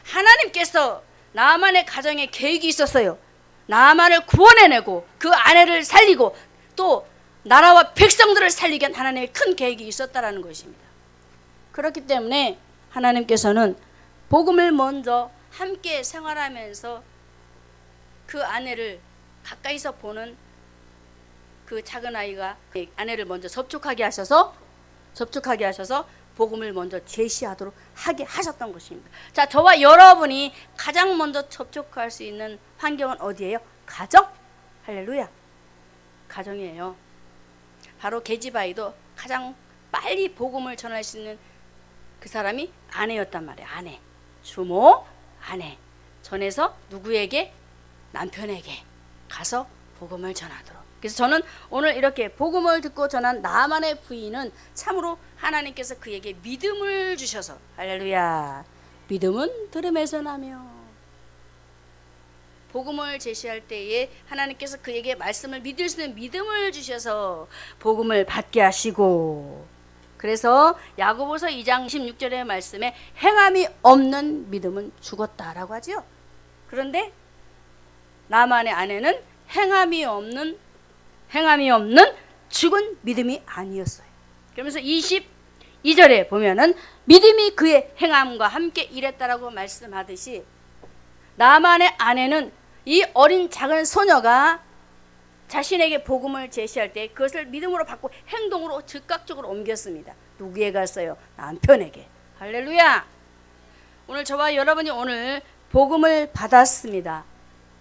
하나님께서 나아만의 가정에 계획이 있었어요. 나아만을 구원해내고 그 아내를 살리고 또 나라와 백성들을 살리기 위한 하나님의 큰 계획이 있었다라는 것입니다. 그렇기 때문에 하나님께서는 복음을 먼저 함께 생활하면서 그 아내를 가까이서 보는 그 작은 아이가 아내를 먼저 접촉하게 하셔서 복음을 먼저 제시하도록 하게 하셨던 것입니다. 자, 저와 여러분이 가장 먼저 접촉할 수 있는 환경은 어디예요? 가정? 할렐루야. 가정이에요. 바로 게지바에도 가장 빨리 복음을 전할 수 있는 그 사람이 아내였단 말이에요. 아내, 주모, 아내. 전해서 누구에게? 남편에게 가서 복음을 전하도록. 그래서 저는 오늘 이렇게 복음을 듣고 전한 나만의 부인은 참으로 하나님께서 그에게 믿음을 주셔서, 할렐루야, 믿음은 들음에서 나며, 복음을 제시할 때에 하나님께서 그에게 말씀을 믿을 수 있는 믿음을 주셔서 복음을 받게 하시고, 그래서 야고보서 2장 16절의 말씀에 행함이 없는 믿음은 죽었다라고 하죠. 그런데 나만의 아내는 행함이 없는 죽은 믿음이 아니었어요. 그러면서 22절에 보면은 믿음이 그의 행함과 함께 일했다라고 말씀하듯이, 나만의 아내는 이 어린 작은 소녀가 자신에게 복음을 제시할 때 그것을 믿음으로 받고 행동으로 즉각적으로 옮겼습니다. 누구에게 갔어요? 남편에게. 할렐루야. 오늘 저와 여러분이 오늘 복음을 받았습니다.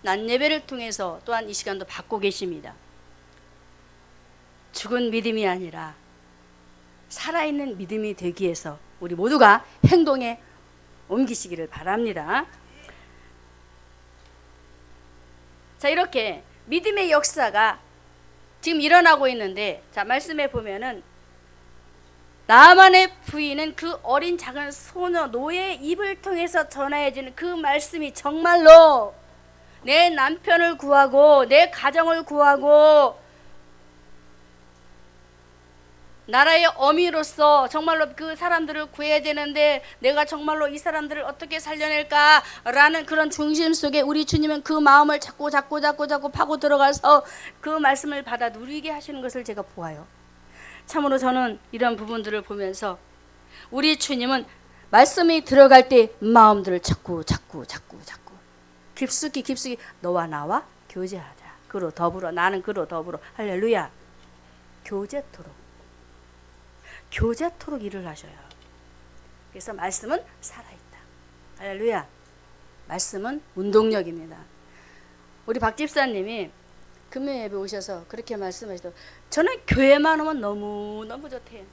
낮 예배를 통해서 또한 이 시간도 받고 계십니다. 죽은 믿음이 아니라 살아있는 믿음이 되기 위해서 우리 모두가 행동에 옮기시기를 바랍니다. 자, 이렇게 믿음의 역사가 지금 일어나고 있는데, 자, 말씀에 보면은 나만의 부인은 그 어린 작은 소녀 노예의 입을 통해서 전해지는 그 말씀이 정말로 내 남편을 구하고 내 가정을 구하고 나라의 어미로서 정말로 그 사람들을 구해야 되는데 내가 정말로 이 사람들을 어떻게 살려낼까라는 그런 중심 속에 우리 주님은 그 마음을 자꾸 파고 들어가서 그 말씀을 받아 누리게 하시는 것을 제가 보아요. 참으로 저는 이런 부분들을 보면서 우리 주님은 말씀이 들어갈 때 마음들을 자꾸 깊숙이 너와 나와 교제하자. 그로 더불어, 나는 그로 더불어. 할렐루야. 교제토록 일을 하셔요. 그래서 말씀은 살아있다. 할렐루야. 말씀은 운동력입니다. 우리 박 집사님이 금요 예배 오셔서 그렇게 말씀하시더라고요. 저는 교회만 오면 너무너무 좋대요.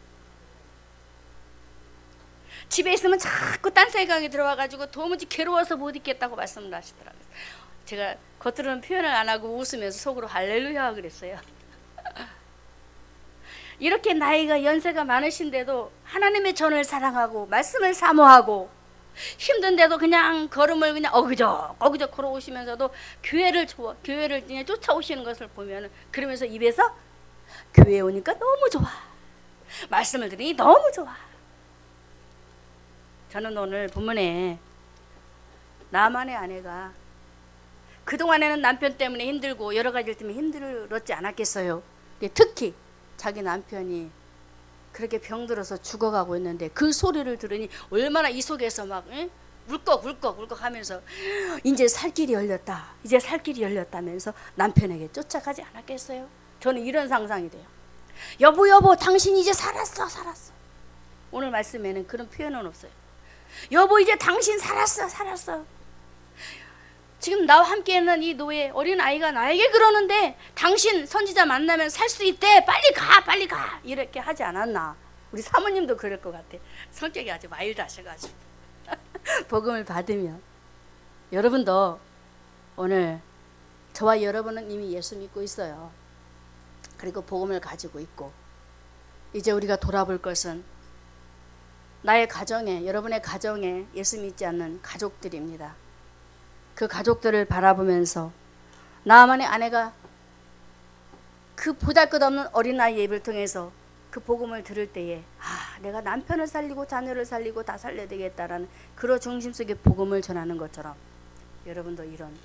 집에 있으면 자꾸 딴 생각이 들어와가지고 도무지 괴로워서 못 있겠다고 말씀을 하시더라고요. 제가 겉으로는 표현을 안 하고 웃으면서 속으로 할렐루야 그랬어요. 이렇게 나이가 연세가 많으신데도 하나님의 전을 사랑하고 말씀을 사모하고 힘든데도 그냥 걸음을 그냥 어그적 걸어오시면서도 교회를 그냥 쫓아오시는 것을 보면, 그러면서 입에서 교회에 오니까 너무 좋아, 말씀을 들으니 너무 좋아. 저는 오늘 본문에 나만의 아내가 그동안에는 남편 때문에 힘들고 여러 가지 일 때문에 힘들었지 않았겠어요. 특히 자기 남편이 그렇게 병들어서 죽어가고 있는데 그 소리를 들으니 얼마나 이 속에서 막 울컥 하면서 이제 살 길이 열렸다면서 남편에게 쫓아가지 않았겠어요? 저는 이런 상상이 돼요. 여보 당신 이제 살았어. 오늘 말씀에는 그런 표현은 없어요. 여보 이제 당신 살았어. 지금 나와 함께 있는 이 노예 어린 아이가 나에게 그러는데 당신 선지자 만나면 살 수 있대. 빨리 가. 이렇게 하지 않았나? 우리 사모님도 그럴 것 같아. 성격이 아주 마일드하셔가지고 복음을 받으면. 여러분도 오늘 저와 여러분은 이미 예수 믿고 있어요. 그리고 복음을 가지고 있고, 이제 우리가 돌아볼 것은 나의 가정에, 여러분의 가정에 예수 믿지 않는 가족들입니다. 그 가족들을 바라보면서 나만의 아내가 그 보잘것없는 어린아이의 입을 통해서 그 복음을 들을 때에 내가 남편을 살리고 자녀를 살리고 다 살려야 되겠다라는 그런 중심 속에 복음을 전하는 것처럼 여러분도 이런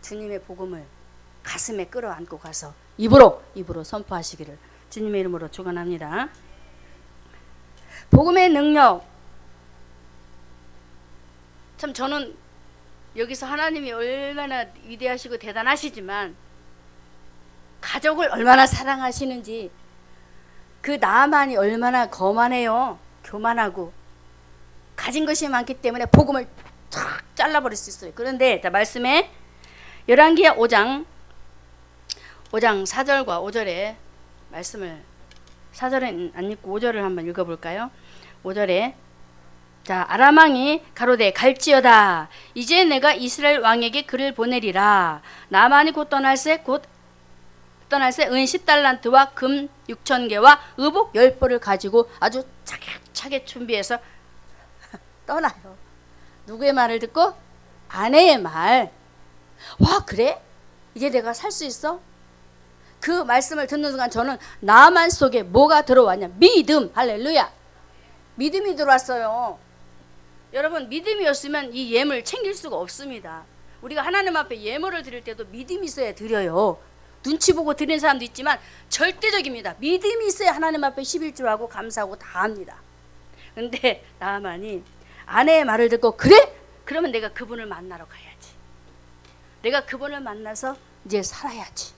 주님의 복음을 가슴에 끌어안고 가서 입으로 선포하시기를 주님의 이름으로 축원합니다. 복음의 능력, 참 저는 여기서 하나님이 얼마나 위대하시고 대단하시지만 가족을 얼마나 사랑하시는지, 그 나만이 얼마나 거만해요. 교만하고 가진 것이 많기 때문에 복음을 탁 잘라버릴 수 있어요. 그런데 자, 말씀에 열왕기하 5장 4절과 5절에 말씀을 4절은 안 읽고 5절을 한번 읽어볼까요? 5절에 자, 아람 왕이 가로되 갈지어다. 이제 내가 이스라엘 왕에게 글을 보내리라. 나만이 곧 떠날새 은 10달란트와 금 6,000개와 의복 10벌을 가지고 아주 차곡차곡 준비해서 떠나요. 누구의 말을 듣고? 아내의 말. 와, 그래? 이제 내가 살 수 있어? 그 말씀을 듣는 순간 저는 나만 속에 뭐가 들어왔냐? 믿음. 할렐루야. 믿음이 들어왔어요. 여러분, 믿음이 없으면 이 예물 챙길 수가 없습니다. 우리가 하나님 앞에 예물을 드릴 때도 믿음이 있어야 드려요. 눈치 보고 드리는 사람도 있지만 절대적입니다. 믿음이 있어야 하나님 앞에 11조하고 감사하고 다 합니다. 근데 나만이 아내의 말을 듣고 그래? 그러면 내가 그분을 만나러 가야지. 내가 그분을 만나서 이제 살아야지.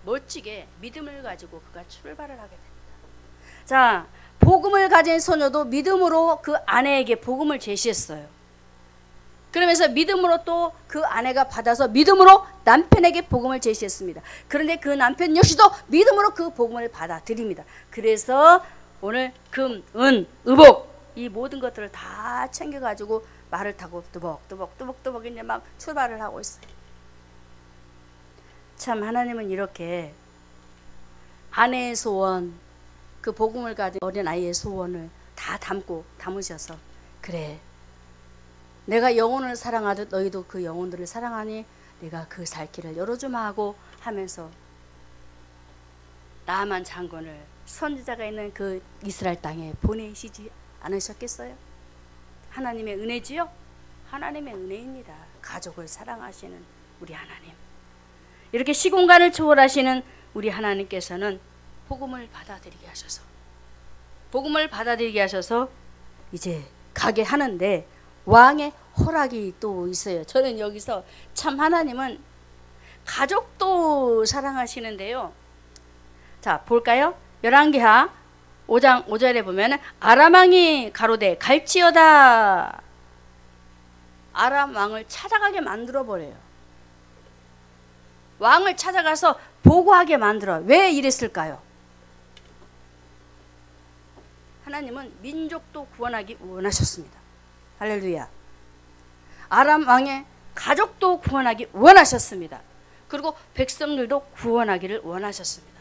멋지게 믿음을 가지고 그가 출발을 하게 됩니다. 자, 복음을 가진 소녀도 믿음으로 그 아내에게 복음을 제시했어요. 그러면서 믿음으로 또 그 아내가 받아서 믿음으로 남편에게 복음을 제시했습니다. 그런데 그 남편 역시도 믿음으로 그 복음을 받아들입니다. 그래서 오늘 금, 은, 의복 이 모든 것들을 다 챙겨가지고 말을 타고 뚜벅뚜벅 이제 막 출발을 하고 있어요. 참 하나님은 이렇게 아내의 소원, 그 복음을 가진 어린 아이의 소원을 다 담으셔서 그래, 내가 영혼을 사랑하듯 너희도 그 영혼들을 사랑하니 내가 그 살 길을 열어주마 하고 하면서 나만 장군을 선지자가 있는 그 이스라엘 땅에 보내시지 않으셨겠어요? 하나님의 은혜지요? 하나님의 은혜입니다. 가족을 사랑하시는 우리 하나님, 이렇게 시공간을 초월하시는 우리 하나님께서는 복음을 받아들이게 하셔서 이제 가게 하는데 왕의 허락이 또 있어요. 저는 여기서 참 하나님은 가족도 사랑하시는데요. 자, 볼까요? 열왕기하 5장 5절에 보면 아람 왕이 가로되 갈지어다. 아람 왕을 찾아가게 만들어 버려요. 왕을 찾아가서 보고하게 만들어. 왜 이랬을까요? 하나님은 민족도 구원하기 원하셨습니다. 할렐루야. 아람 왕의 가족도 구원하기 원하셨습니다. 그리고 백성들도 구원하기를 원하셨습니다.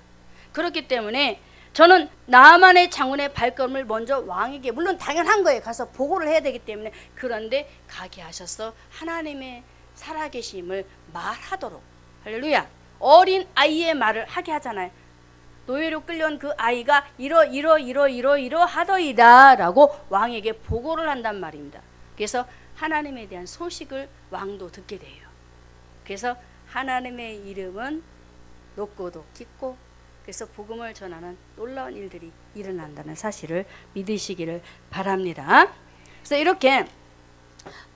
그렇기 때문에 저는 나만의 장군의 발걸음을 먼저 왕에게, 물론 당연한 거예요. 가서 보고를 해야 되기 때문에. 그런데 가게 하셔서 하나님의 살아계심을 말하도록. 할렐루야. 어린 아이의 말을 하게 하잖아요. 노예로 끌려온 그 아이가 이러하더이다 라고 왕에게 보고를 한단 말입니다. 그래서 하나님에 대한 소식을 왕도 듣게 돼요. 그래서 하나님의 이름은 높고도 깊고, 그래서 복음을 전하는 놀라운 일들이 일어난다는 사실을 믿으시기를 바랍니다. 그래서 이렇게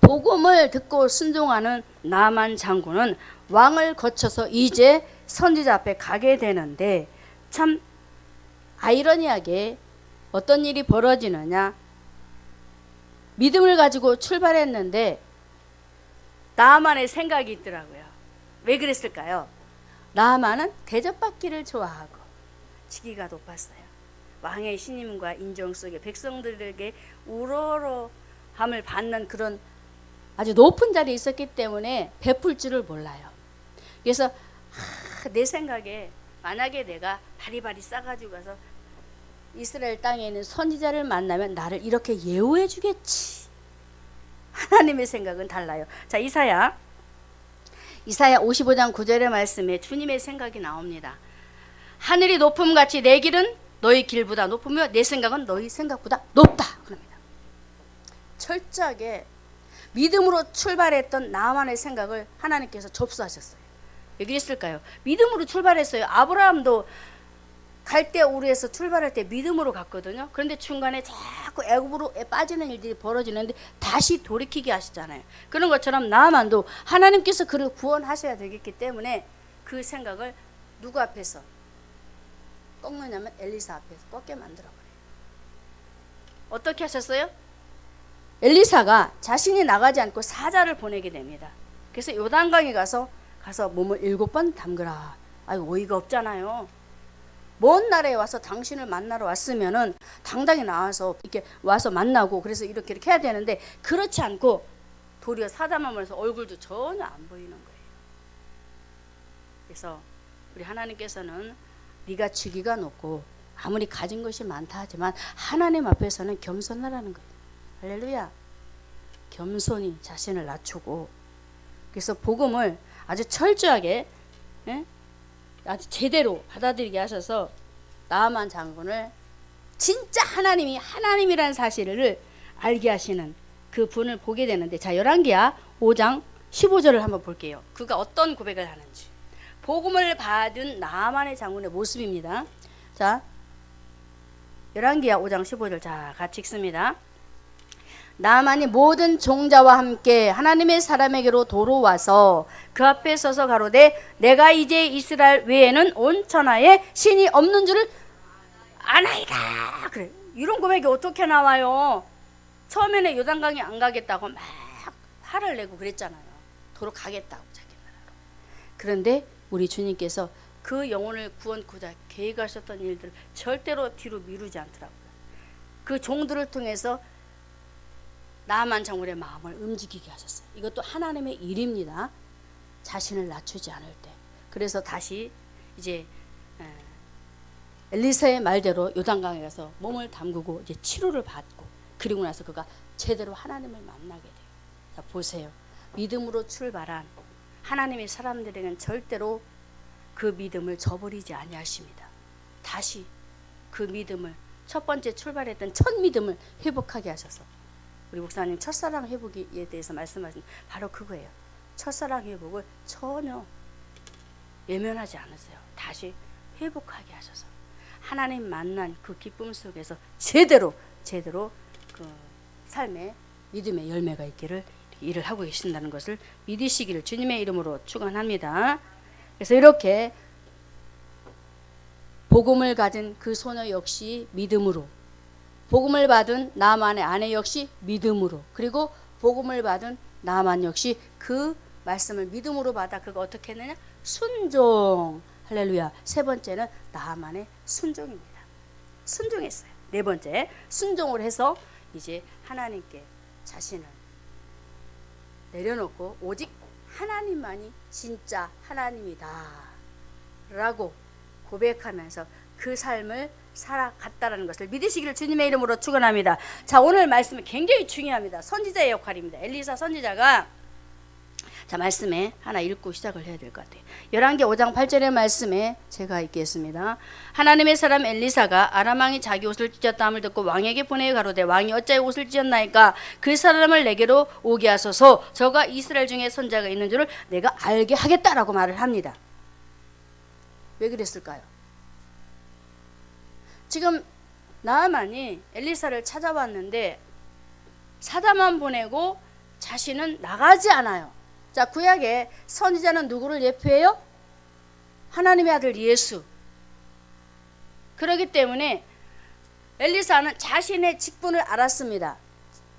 복음을 듣고 순종하는 나만 장군은 왕을 거쳐서 이제 선지자 앞에 가게 되는데, 참 아이러니하게 어떤 일이 벌어지느냐, 믿음을 가지고 출발했는데 나만의 생각이 있더라고요. 왜 그랬을까요? 나만은 대접받기를 좋아하고 직위가 높았어요. 왕의 신임과 인정 속에 백성들에게 우러러함을 받는 그런 아주 높은 자리에 있었기 때문에 베풀 줄을 몰라요. 그래서 내 생각에 만약에 내가 바리바리 싸가지고 가서 이스라엘 땅에 있는 선지자를 만나면 나를 이렇게 예우해 주겠지. 하나님의 생각은 달라요. 자, 이사야 55장 9절의 말씀에 주님의 생각이 나옵니다. 하늘이 높음같이 내 길은 너희 길보다 높으며 내 생각은 너희 생각보다 높다. 그럽니다. 철저하게 믿음으로 출발했던 나만의 생각을 하나님께서 접수하셨어요. 왜 그랬을까요? 믿음으로 출발했어요. 아브라함도 갈대 우르에서 출발할 때 믿음으로 갔거든요. 그런데 중간에 자꾸 애굽으로 빠지는 일들이 벌어지는데 다시 돌이키게 하시잖아요. 그런 것처럼 나아만도 하나님께서 그를 구원하셔야 되겠기 때문에 그 생각을 누구 앞에서 꺾느냐면 엘리사 앞에서 꺾게 만들어버려요. 어떻게 하셨어요? 엘리사가 자신이 나가지 않고 사자를 보내게 됩니다. 그래서 요단강에 가서 몸을 7번 담그라. 아유, 어이가 없잖아요. 먼 나라에 와서 당신을 만나러 왔으면은 당당히 나와서 이렇게 와서 만나고 그래서 이렇게 해야 되는데 그렇지 않고 도리어 사자마물에서 얼굴도 전혀 안 보이는 거예요. 그래서 우리 하나님께서는 네가 직위가 높고 아무리 가진 것이 많다 하지만 하나님 앞에서는 겸손하라는 거예요. 할렐루야. 겸손히 자신을 낮추고 그래서 복음을 아주 철저하게 아주 제대로 받아들이게 하셔서 나아만 장군을 진짜 하나님이 하나님이라는 사실을 알게 하시는 그 분을 보게 되는데, 자, 열왕기하 5장 15절을 한번 볼게요. 그가 어떤 고백을 하는지. 복음을 받은 나아만의 장군의 모습입니다. 자, 열왕기하 5장 15절, 자, 같이 읽습니다. 나아만이 모든 종자와 함께 하나님의 사람에게로 도로와서 그 앞에 서서 가로되 내가 이제 이스라엘 외에는 온 천하에 신이 없는 줄을 아나이다. 그래. 이런 고백이 어떻게 나와요? 처음에는 요단강에 안 가겠다고 막 화를 내고 그랬잖아요. 도로 가겠다고 자기 나라로. 그런데 우리 주님께서 그 영혼을 구원코자 계획하셨던 일들을 절대로 뒤로 미루지 않더라고요. 그 종들을 통해서 나아만 장군의 마음을 움직이게 하셨어요. 이것도 하나님의 일입니다. 자신을 낮추지 않을 때. 그래서 다시 이제 엘리사의 말대로 요단강에 가서 몸을 담그고 이제 치료를 받고 그리고 나서 그가 제대로 하나님을 만나게 돼요. 자, 보세요. 믿음으로 출발한 하나님의 사람들에게는 절대로 그 믿음을 저버리지 아니하십니다. 다시 그 믿음을 첫 번째 출발했던 첫 믿음을 회복하게 하셔서 우리 목사님 첫사랑 회복에 대해서 말씀하신 바로 그거예요. 첫사랑 회복을 전혀 외면하지 않으세요. 다시 회복하게 하셔서 하나님 만난 그 기쁨 속에서 제대로 그 삶의 믿음의 열매가 있기를 일을 하고 계신다는 것을 믿으시기를 주님의 이름으로 축원합니다. 그래서 이렇게 복음을 가진 그 소녀 역시 믿음으로, 복음을 받은 나아만의 아내 역시 믿음으로, 그리고 복음을 받은 나아만 역시 그 말씀을 믿음으로 받아 그가 어떻게 했느냐? 순종. 할렐루야. 세 번째는 나아만의 순종입니다. 순종했어요. 네 번째, 순종을 해서 이제 하나님께 자신을 내려놓고 오직 하나님만이 진짜 하나님이다 라고 고백하면서 그 삶을 살아갔다라는 것을 믿으시기를 주님의 이름으로 축원합니다. 자, 오늘 말씀이 굉장히 중요합니다. 선지자의 역할입니다. 엘리사 선지자가 자, 말씀에 하나 읽고 시작을 해야 될 것 같아요. 열왕기 5장 8절의 말씀에 제가 읽겠습니다. 하나님의 사람 엘리사가 아람 왕이 자기 옷을 찢었다함을 듣고 왕에게 보내어 가로되 왕이 어찌하여 옷을 찢었나이까? 그 사람을 내게로 오게 하소서. 저가 이스라엘 중에 선자가 있는 줄을 내가 알게 하겠다라고 말을 합니다. 왜 그랬을까요? 지금 나아만이 엘리사를 찾아왔는데 사자만 보내고 자신은 나가지 않아요. 자, 구약의 선지자는 누구를 예표해요? 하나님의 아들 예수. 그렇기 때문에 엘리사는 자신의 직분을 알았습니다.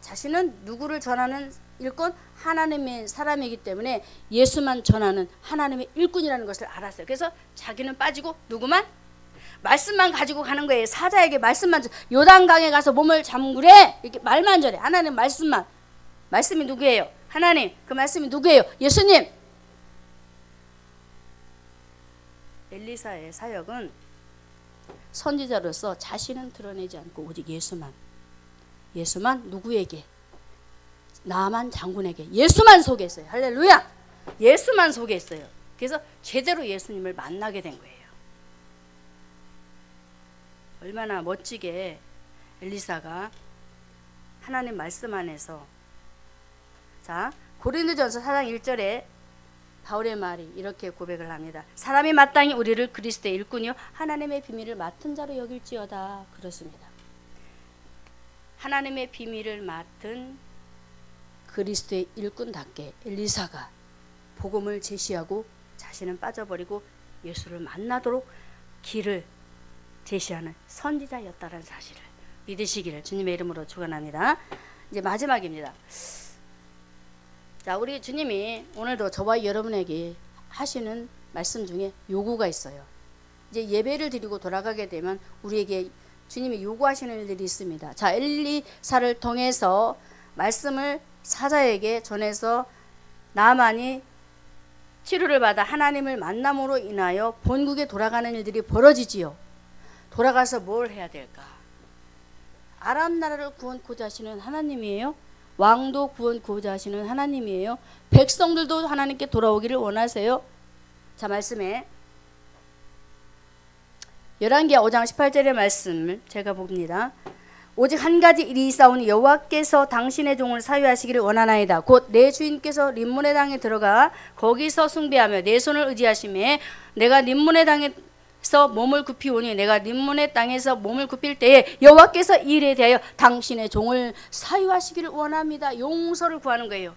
자신은 누구를 전하는 일꾼? 하나님의 사람이기 때문에 예수만 전하는 하나님의 일꾼이라는 것을 알았어요. 그래서 자기는 빠지고 누구만? 말씀만 가지고 가는 거예요. 사자에게 말씀만, 요단강에 가서 몸을 잠그래 이렇게 말만 전해. 하나님 말씀만. 말씀이 누구예요? 하나님. 그 말씀이 누구예요? 예수님. 엘리사의 사역은 선지자로서 자신은 드러내지 않고 오직 예수만 누구에게? 나아만 장군에게 예수만 소개했어요. 할렐루야. 예수만 소개했어요. 그래서 제대로 예수님을 만나게 된 거예요. 얼마나 멋지게 엘리사가 하나님 말씀 안에서, 자, 고린도전서 4장 1절에 바울의 말이 이렇게 고백을 합니다. 사람이 마땅히 우리를 그리스도의 일꾼이요 하나님의 비밀을 맡은 자로 여길지어다. 그렇습니다. 하나님의 비밀을 맡은 그리스도의 일꾼답게 엘리사가 복음을 제시하고 자신은 빠져버리고 예수를 만나도록 길을 제시하는 선지자였다는 사실을 믿으시기를 주님의 이름으로 축원합니다. 이제 마지막입니다. 자, 우리 주님이 오늘도 저와 여러분에게 하시는 말씀 중에 요구가 있어요. 이제 예배를 드리고 돌아가게 되면 우리에게 주님이 요구하시는 일들이 있습니다. 자, 엘리사를 통해서 말씀을 사자에게 전해서 나만이 치료를 받아 하나님을 만남으로 인하여 본국에 돌아가는 일들이 벌어지지요. 돌아가서 뭘 해야 될까? 아람 나라를 구원코자 하시는 하나님이에요. 왕도 구원코자 하시는 하나님이에요. 백성들도 하나님께 돌아오기를 원하세요. 자, 말씀에 열왕기하 5장 18절의 말씀을 제가 봅니다. 오직 한 가지 일이 있사오니 여호와께서 당신의 종을 사유하시기를 원하나이다. 곧 내 주인께서 림몬의 땅에 들어가 거기서 숭배하며 내 손을 의지하심에 내가 림몬의 땅에서 몸을 굽히오니 내가 림몬의 땅에서 몸을 굽힐 때에 여호와께서 이 일에 대하여 당신의 종을 사유하시기를 원합니다. 용서를 구하는 거예요.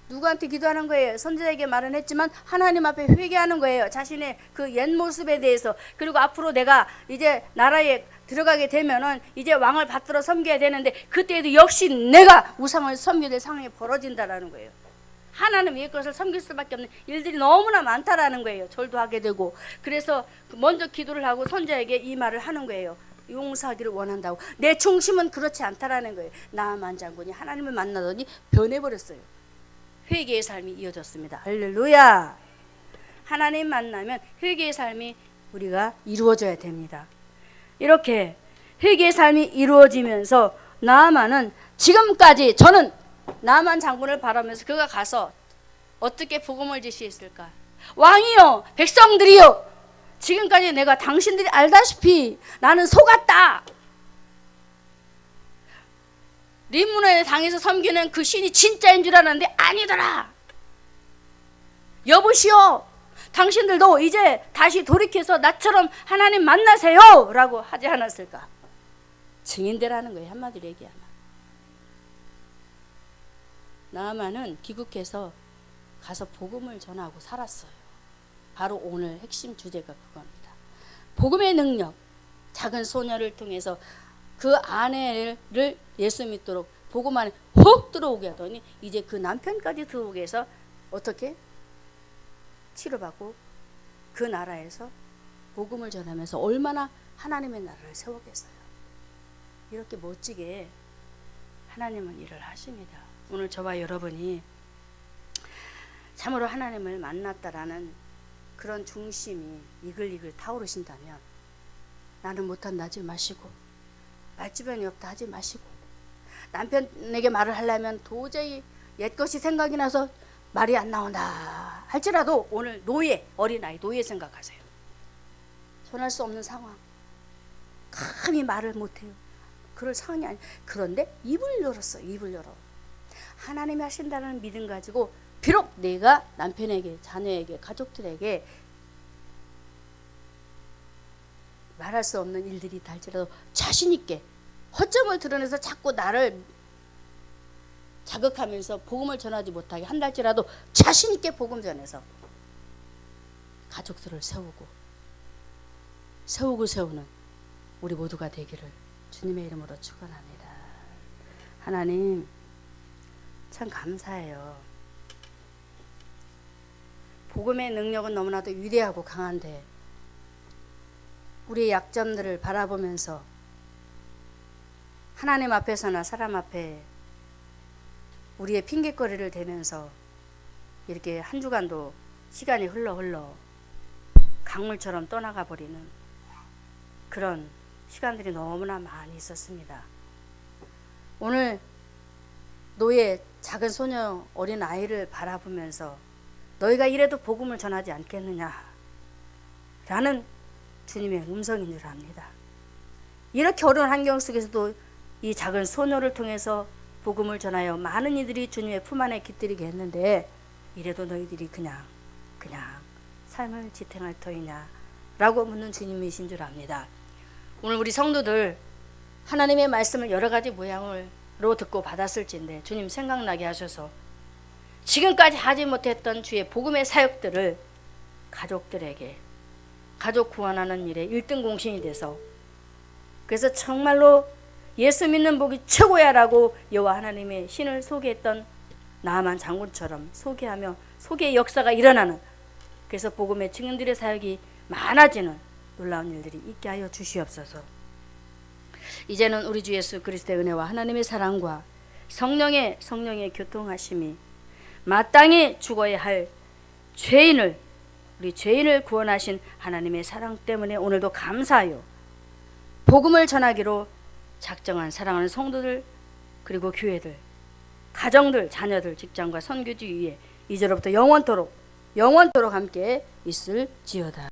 누구한테 기도하는 거예요? 선지자에게 말은 했지만 하나님 앞에 회개하는 거예요. 자신의 그 옛 모습에 대해서. 그리고 앞으로 내가 이제 나라에 들어가게 되면은 이제 왕을 받들어 섬겨야 되는데 그때에도 역시 내가 우상을 섬겨야 될 상황이 벌어진다라는 거예요. 하나님 위의 것을 섬길 수밖에 없는 일들이 너무나 많다라는 거예요. 절도 하게 되고. 그래서 먼저 기도를 하고 선지자에게 이 말을 하는 거예요. 용서하기를 원한다고. 내 중심은 그렇지 않다라는 거예요. 나아만 장군이 하나님을 만나더니 변해버렸어요. 회개의 삶이 이어졌습니다. 할렐루야. 하나님 만나면 회개의 삶이 우리가 이루어져야 됩니다. 이렇게 회개의 삶이 이루어지면서 나아만은 지금까지 저는 나아만 장군을 바라면서 그가 가서 어떻게 복음을 지시했을까? 왕이요, 백성들이요, 지금까지 내가 당신들이 알다시피 나는 속았다. 림몬의 당에서 섬기는 그 신이 진짜인 줄 알았는데 아니더라. 여보시오, 당신들도 이제 다시 돌이켜서 나처럼 하나님 만나세요 라고 하지 않았을까? 증인되라는 거예요. 한마디로 얘기하면. 나아만은 귀국해서 가서 복음을 전하고 살았어요. 바로 오늘 핵심 주제가 그겁니다. 복음의 능력. 작은 소녀를 통해서 그 아내를 예수 믿도록 복음 안에 훅 들어오게 하더니 이제 그 남편까지 들어오게 해서 어떻게? 치료받고 그 나라에서 복음을 전하면서 얼마나 하나님의 나라를 세우겠어요. 이렇게 멋지게 하나님은 일을 하십니다. 오늘 저와 여러분이 참으로 하나님을 만났다라는 그런 중심이 이글이글 타오르신다면 나는 못한다 하지 마시고 말주변이 없다 하지 마시고 남편에게 말을 하려면 도저히 옛것이 생각이 나서 말이 안 나온다 할지라도 오늘 노예, 어린아이 노예 생각하세요. 전할 수 없는 상황, 감히 말을 못해요. 그럴 상황이 아니. 그런데 입을 열었어. 입을 열어. 하나님이 하신다는 믿음 가지고 비록 내가 남편에게, 자녀에게, 가족들에게 말할 수 없는 일들이 있다 할지라도 자신 있게 허점을 드러내서 자꾸 나를 자극하면서 복음을 전하지 못하게 한다 할지라도 자신 있게 복음 전해서 가족들을 세우는 우리 모두가 되기를 주님의 이름으로 축원합니다. 하나님 참 감사해요. 복음의 능력은 너무나도 위대하고 강한데 우리의 약점들을 바라보면서 하나님 앞에서나 사람 앞에 우리의 핑계거리를 대면서 이렇게 한 주간도 시간이 흘러 강물처럼 떠나가 버리는 그런 시간들이 너무나 많이 있었습니다. 오늘 노예 작은 소녀 어린 아이를 바라보면서 너희가 이래도 복음을 전하지 않겠느냐 라는 주님의 음성인 줄 압니다. 이렇게 어려운 환경 속에서도 이 작은 소녀를 통해서 복음을 전하여 많은 이들이 주님의 품 안에 깃들이게 했는데 이래도 너희들이 그냥 삶을 지탱할 터이냐 라고 묻는 주님이신 줄 압니다. 오늘 우리 성도들 하나님의 말씀을 여러 가지 모양으로 듣고 받았을진데 주님 생각나게 하셔서 지금까지 하지 못했던 주의 복음의 사역들을 가족들에게 가족 구원하는 일에 1등 공신이 돼서 그래서 정말로 예수 믿는 복이 최고야 라고 여호와 하나님의 신을 소개했던 나아만 장군처럼 소개하며 소개의 역사가 일어나는 그래서 복음의 증인들의 사역이 많아지는 놀라운 일들이 있게 하여 주시옵소서. 이제는 우리 주 예수 그리스도의 은혜와 하나님의 사랑과 성령의 교통하심이 마땅히 죽어야 할 우리 죄인을 구원하신 하나님의 사랑 때문에 오늘도 감사하여 복음을 전하기로 작정한 사랑하는 성도들, 그리고 교회들, 가정들, 자녀들, 직장과 선교지 위에 이제로부터 영원토록 함께 있을지어다.